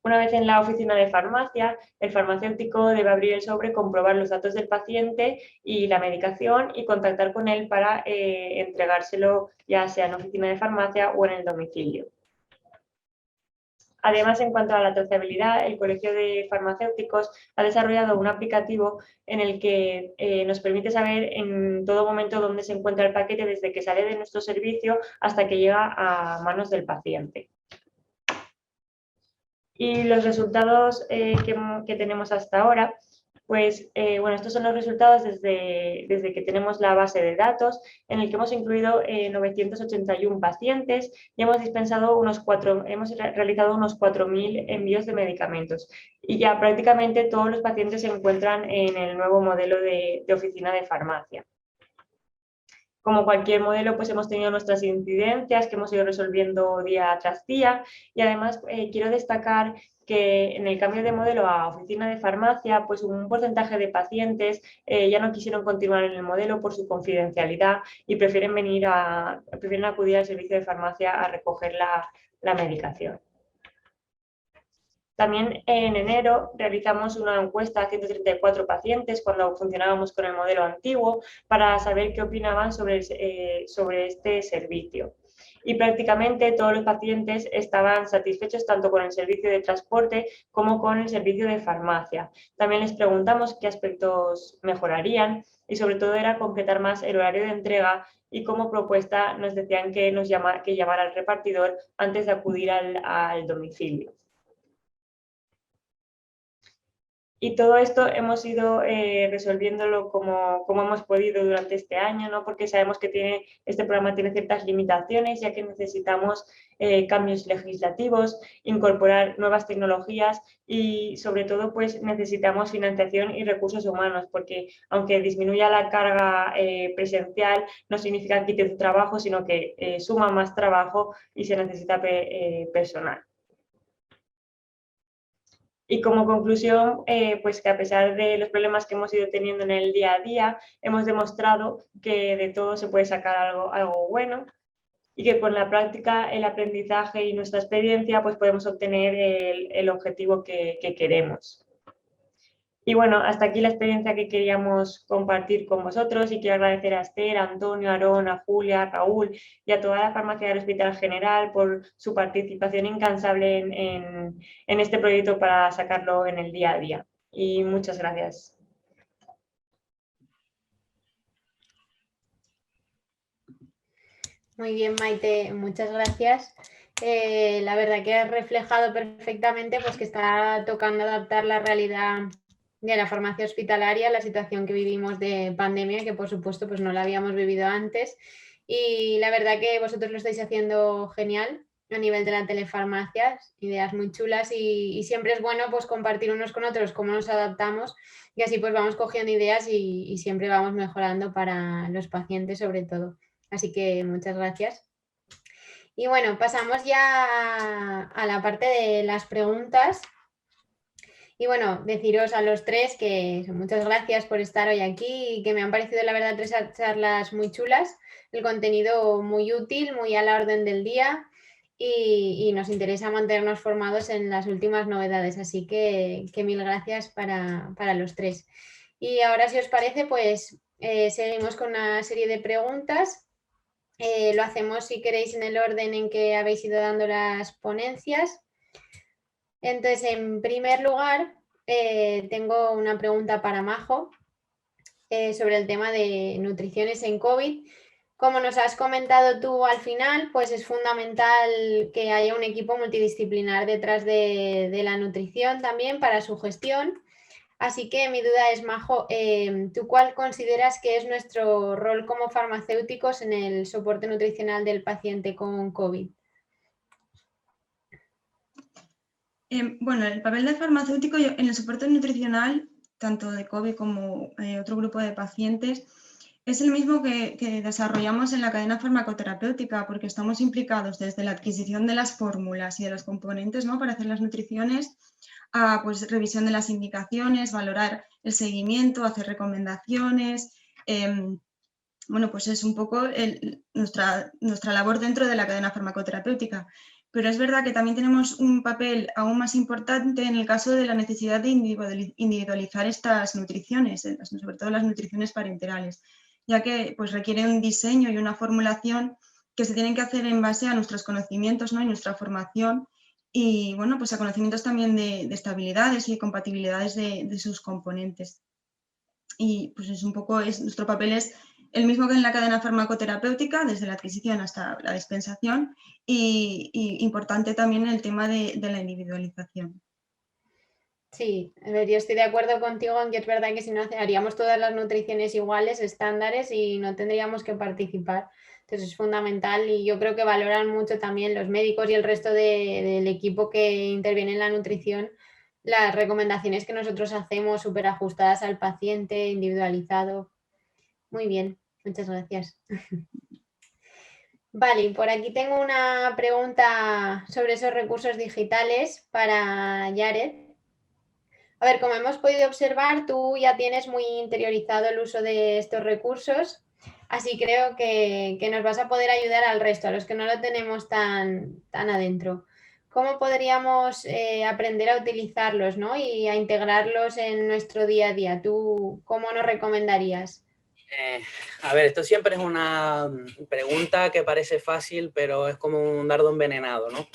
Una vez en la oficina de farmacia, el farmacéutico debe abrir el sobre, comprobar los datos del paciente y la medicación y contactar con él para entregárselo ya sea en la oficina de farmacia o en el domicilio. Además, en cuanto a la trazabilidad, el Colegio de Farmacéuticos ha desarrollado un aplicativo en el que nos permite saber en todo momento dónde se encuentra el paquete desde que sale de nuestro servicio hasta que llega a manos del paciente. Y los resultados que tenemos hasta ahora, pues bueno, estos son los resultados desde que tenemos la base de datos, en el que hemos incluido 981 pacientes y hemos realizado unos 4.000 envíos de medicamentos. Y ya prácticamente todos los pacientes se encuentran en el nuevo modelo de oficina de farmacia. Como cualquier modelo, pues hemos tenido nuestras incidencias que hemos ido resolviendo día tras día y además quiero destacar que en el cambio de modelo a oficina de farmacia, pues un porcentaje de pacientes ya no quisieron continuar en el modelo por su confidencialidad y prefieren acudir al servicio de farmacia a recoger la medicación. También en enero realizamos una encuesta a 134 pacientes cuando funcionábamos con el modelo antiguo para saber qué opinaban sobre este servicio. Y prácticamente todos los pacientes estaban satisfechos tanto con el servicio de transporte como con el servicio de farmacia. También les preguntamos qué aspectos mejorarían y sobre todo era concretar más el horario de entrega y como propuesta nos decían que llamara al repartidor antes de acudir al domicilio. Y todo esto hemos ido resolviéndolo como hemos podido durante este año, ¿no? Porque sabemos que este programa tiene ciertas limitaciones, ya que necesitamos cambios legislativos, incorporar nuevas tecnologías y sobre todo pues necesitamos financiación y recursos humanos, porque aunque disminuya la carga presencial, no significa que quite tu trabajo, sino que suma más trabajo y se necesita personal. Y como conclusión, pues que a pesar de los problemas que hemos ido teniendo en el día a día, hemos demostrado que de todo se puede sacar algo bueno y que con la práctica, el aprendizaje y nuestra experiencia, pues podemos obtener el objetivo que queremos. Y bueno, hasta aquí la experiencia que queríamos compartir con vosotros y quiero agradecer a Esther, a Antonio, a Aarón, a Julia, a Raúl y a toda la farmacia del Hospital General por su participación incansable en este proyecto para sacarlo en el día a día. Y muchas gracias. Muy bien, Maite, muchas gracias. La verdad que has reflejado perfectamente pues, que está tocando adaptar la realidad de la farmacia hospitalaria a la situación que vivimos de pandemia, que por supuesto pues, no la habíamos vivido antes. Y la verdad que vosotros lo estáis haciendo genial a nivel de la telefarmacia, ideas muy chulas y siempre es bueno pues, compartir unos con otros cómo nos adaptamos y así pues vamos cogiendo ideas y siempre vamos mejorando para los pacientes sobre todo. Así que muchas gracias. Y bueno, pasamos ya a la parte de las preguntas. Y bueno, deciros a los tres que muchas gracias por estar hoy aquí y que me han parecido la verdad 3 charlas muy chulas, el contenido muy útil, muy a la orden del día y nos interesa mantenernos formados en las últimas novedades. Así que mil gracias para los tres. Y ahora si os parece, pues seguimos con una serie de preguntas. Lo hacemos, si queréis, en el orden en que habéis ido dando las ponencias. Entonces, en primer lugar, tengo una pregunta para Majo sobre el tema de nutriciones en COVID. Como nos has comentado tú al final, pues es fundamental que haya un equipo multidisciplinar detrás de la nutrición también para su gestión. Así que mi duda es, Majo, ¿tú cuál consideras que es nuestro rol como farmacéuticos en el soporte nutricional del paciente con COVID? Bueno, el papel del farmacéutico en el soporte nutricional, tanto de COVID como otro grupo de pacientes, Es el mismo que desarrollamos en la cadena farmacoterapéutica, porque estamos implicados desde la adquisición de las fórmulas y de los componentes, ¿no?, para hacer las nutriciones, a pues, revisión de las indicaciones, valorar el seguimiento, hacer recomendaciones. Bueno, pues es un poco nuestra labor dentro de la cadena farmacoterapéutica. Pero es verdad que también tenemos un papel aún más importante en el caso de la necesidad de individualizar estas nutriciones, sobre todo las nutriciones parenterales, ya que pues, requiere un diseño y una formulación que se tienen que hacer en base a nuestros conocimientos, ¿no?, y nuestra formación, y bueno, pues a conocimientos también de estabilidades y compatibilidades de sus componentes. Y pues es un poco, nuestro papel es el mismo que en la cadena farmacoterapéutica, desde la adquisición hasta la dispensación, y importante también el tema de la individualización. Sí, a ver, yo estoy de acuerdo contigo en que es verdad que si no haríamos todas las nutriciones iguales, estándares, y no tendríamos que participar. Entonces es fundamental, y yo creo que valoran mucho también los médicos y el resto del equipo que interviene en la nutrición las recomendaciones que nosotros hacemos, súper ajustadas al paciente, individualizado. Muy bien, muchas gracias. Vale, por aquí tengo una pregunta sobre esos recursos digitales para Jared. A ver, como hemos podido observar, tú ya tienes muy interiorizado el uso de estos recursos, así creo que nos vas a poder ayudar al resto, a los que no lo tenemos tan adentro. ¿Cómo podríamos aprender a utilizarlos, ¿no?, y a integrarlos en nuestro día a día? ¿Tú cómo nos recomendarías? A ver, esto siempre es una pregunta que parece fácil, pero es como un dardo envenenado, ¿no?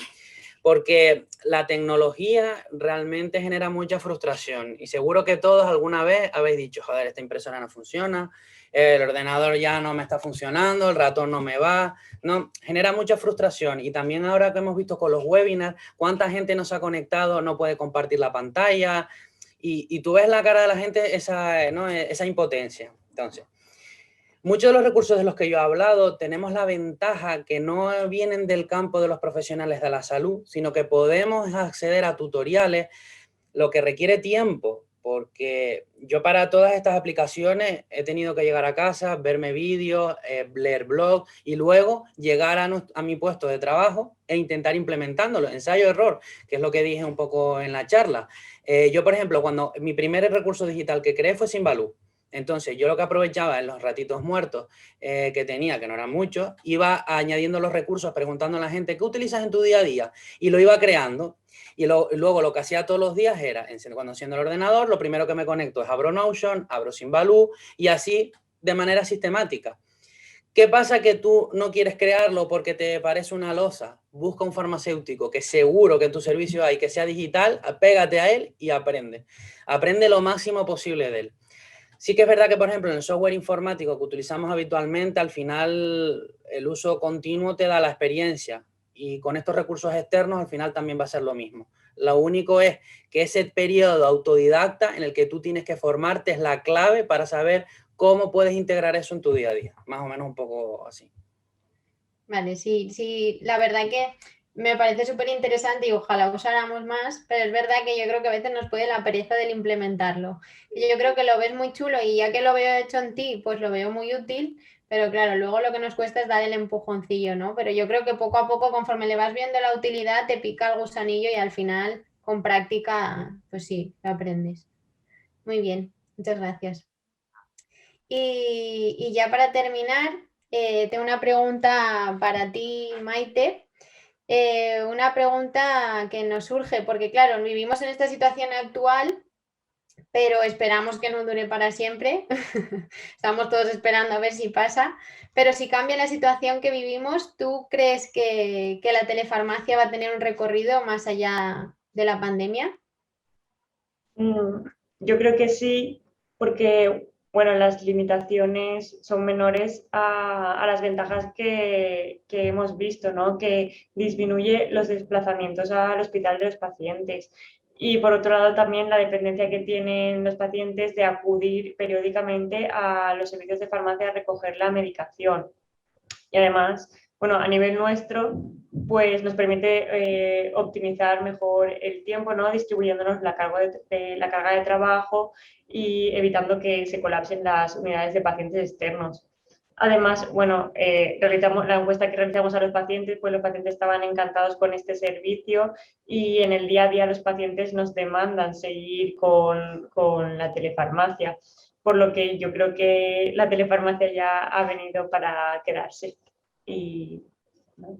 Porque la tecnología realmente genera mucha frustración, y seguro que todos alguna vez habéis dicho, joder, esta impresora no funciona, el ordenador ya no me está funcionando, el ratón no me va, no, genera mucha frustración. Y también ahora que hemos visto con los webinars, cuánta gente no se ha conectado, no puede compartir la pantalla, y tú ves la cara de la gente, esa impotencia. Entonces, muchos de los recursos de los que yo he hablado tenemos la ventaja que no vienen del campo de los profesionales de la salud, sino que podemos acceder a tutoriales, lo que requiere tiempo, porque yo para todas estas aplicaciones he tenido que llegar a casa, verme vídeos, leer blogs y luego llegar a mi puesto de trabajo e intentar implementándolo, ensayo-error, que es lo que dije un poco en la charla. Yo, por ejemplo, cuando mi primer recurso digital que creé fue Simbaloo. Entonces, yo lo que aprovechaba en los ratitos muertos que tenía, que no eran muchos, iba añadiendo los recursos, preguntando a la gente, ¿qué utilizas en tu día a día? Y lo iba creando. Y luego lo que hacía todos los días era, cuando enciendo el ordenador, lo primero que me conecto es abro Notion, abro Simbaloo, y así de manera sistemática. ¿Qué pasa? Que tú no quieres crearlo porque te parece una losa. Busca un farmacéutico que seguro que en tu servicio hay, que sea digital, pégate a él y aprende. Aprende lo máximo posible de él. Sí que es verdad que, por ejemplo, en el software informático que utilizamos habitualmente, al final el uso continuo te da la experiencia, y con estos recursos externos al final también va a ser lo mismo. Lo único es que ese periodo autodidacta en el que tú tienes que formarte es la clave para saber cómo puedes integrar eso en tu día a día. Más o menos un poco así. Vale, sí, la verdad que me parece súper interesante y ojalá usáramos más, pero es verdad que yo creo que a veces nos puede la pereza del implementarlo. Y yo creo que lo ves muy chulo, y ya que lo veo hecho en ti, pues lo veo muy útil, pero claro, luego lo que nos cuesta es dar el empujoncillo, ¿no? Pero yo creo que poco a poco, conforme le vas viendo la utilidad, te pica el gusanillo y al final, con práctica, pues sí, lo aprendes. Muy bien, muchas gracias. Y ya para terminar, tengo una pregunta para ti, Maite. Una pregunta que nos surge, porque claro, vivimos en esta situación actual, pero esperamos que no dure para siempre. Estamos todos esperando a ver si pasa. Pero si cambia la situación que vivimos, ¿tú crees que la telefarmacia va a tener un recorrido más allá de la pandemia? Yo creo que sí, porque bueno, las limitaciones son menores a las ventajas que hemos visto, ¿no? Que disminuye los desplazamientos al hospital de los pacientes. Y por otro lado también la dependencia que tienen los pacientes de acudir periódicamente a los servicios de farmacia a recoger la medicación. Y además, bueno, a nivel nuestro, pues nos permite optimizar mejor el tiempo, ¿no? Distribuyéndonos la carga de trabajo y evitando que se colapsen las unidades de pacientes externos. Además, bueno, realizamos la encuesta que realizamos a los pacientes, pues los pacientes estaban encantados con este servicio y en el día a día los pacientes nos demandan seguir con la telefarmacia, por lo que yo creo que la telefarmacia ya ha venido para quedarse. Y, ¿no?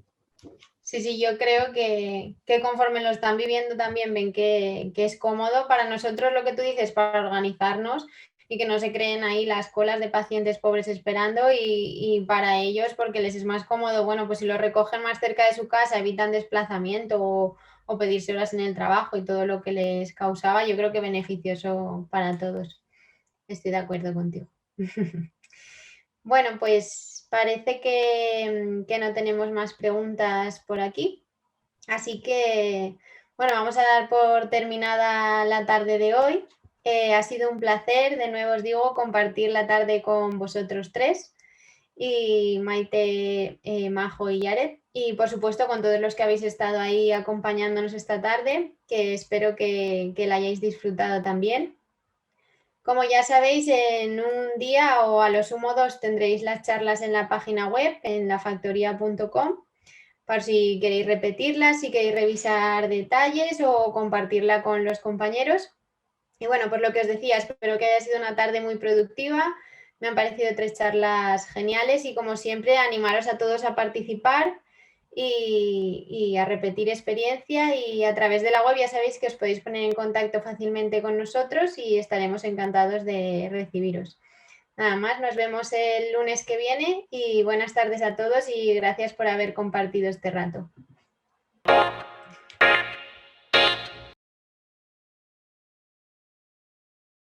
Sí, sí, yo creo que conforme lo están viviendo también ven que es cómodo para nosotros lo que tú dices, para organizarnos y que no se creen ahí las colas de pacientes pobres esperando y para ellos porque les es más cómodo, bueno, pues si lo recogen más cerca de su casa, evitan desplazamiento o pedirse horas en el trabajo y todo lo que les causaba, yo creo que beneficioso para todos. Estoy de acuerdo contigo. Bueno, pues parece que no tenemos más preguntas por aquí. Así que, bueno, vamos a dar por terminada la tarde de hoy. Ha sido un placer, de nuevo os digo, compartir la tarde con vosotros tres, y Maite, Majo y Yaret, y por supuesto con todos los que habéis estado ahí acompañándonos esta tarde, que espero que la hayáis disfrutado también. Como ya sabéis, en un día o a lo sumo 2 tendréis las charlas en la página web, en lafactoria.com, por si queréis repetirlas, si queréis revisar detalles o compartirla con los compañeros. Y bueno, por lo que os decía, espero que haya sido una tarde muy productiva. Me han parecido 3 charlas geniales y como siempre animaros a todos a participar y a repetir experiencia, y a través de la web ya sabéis que os podéis poner en contacto fácilmente con nosotros y estaremos encantados de recibiros. Nada más, nos vemos el lunes que viene y buenas tardes a todos y gracias por haber compartido este rato.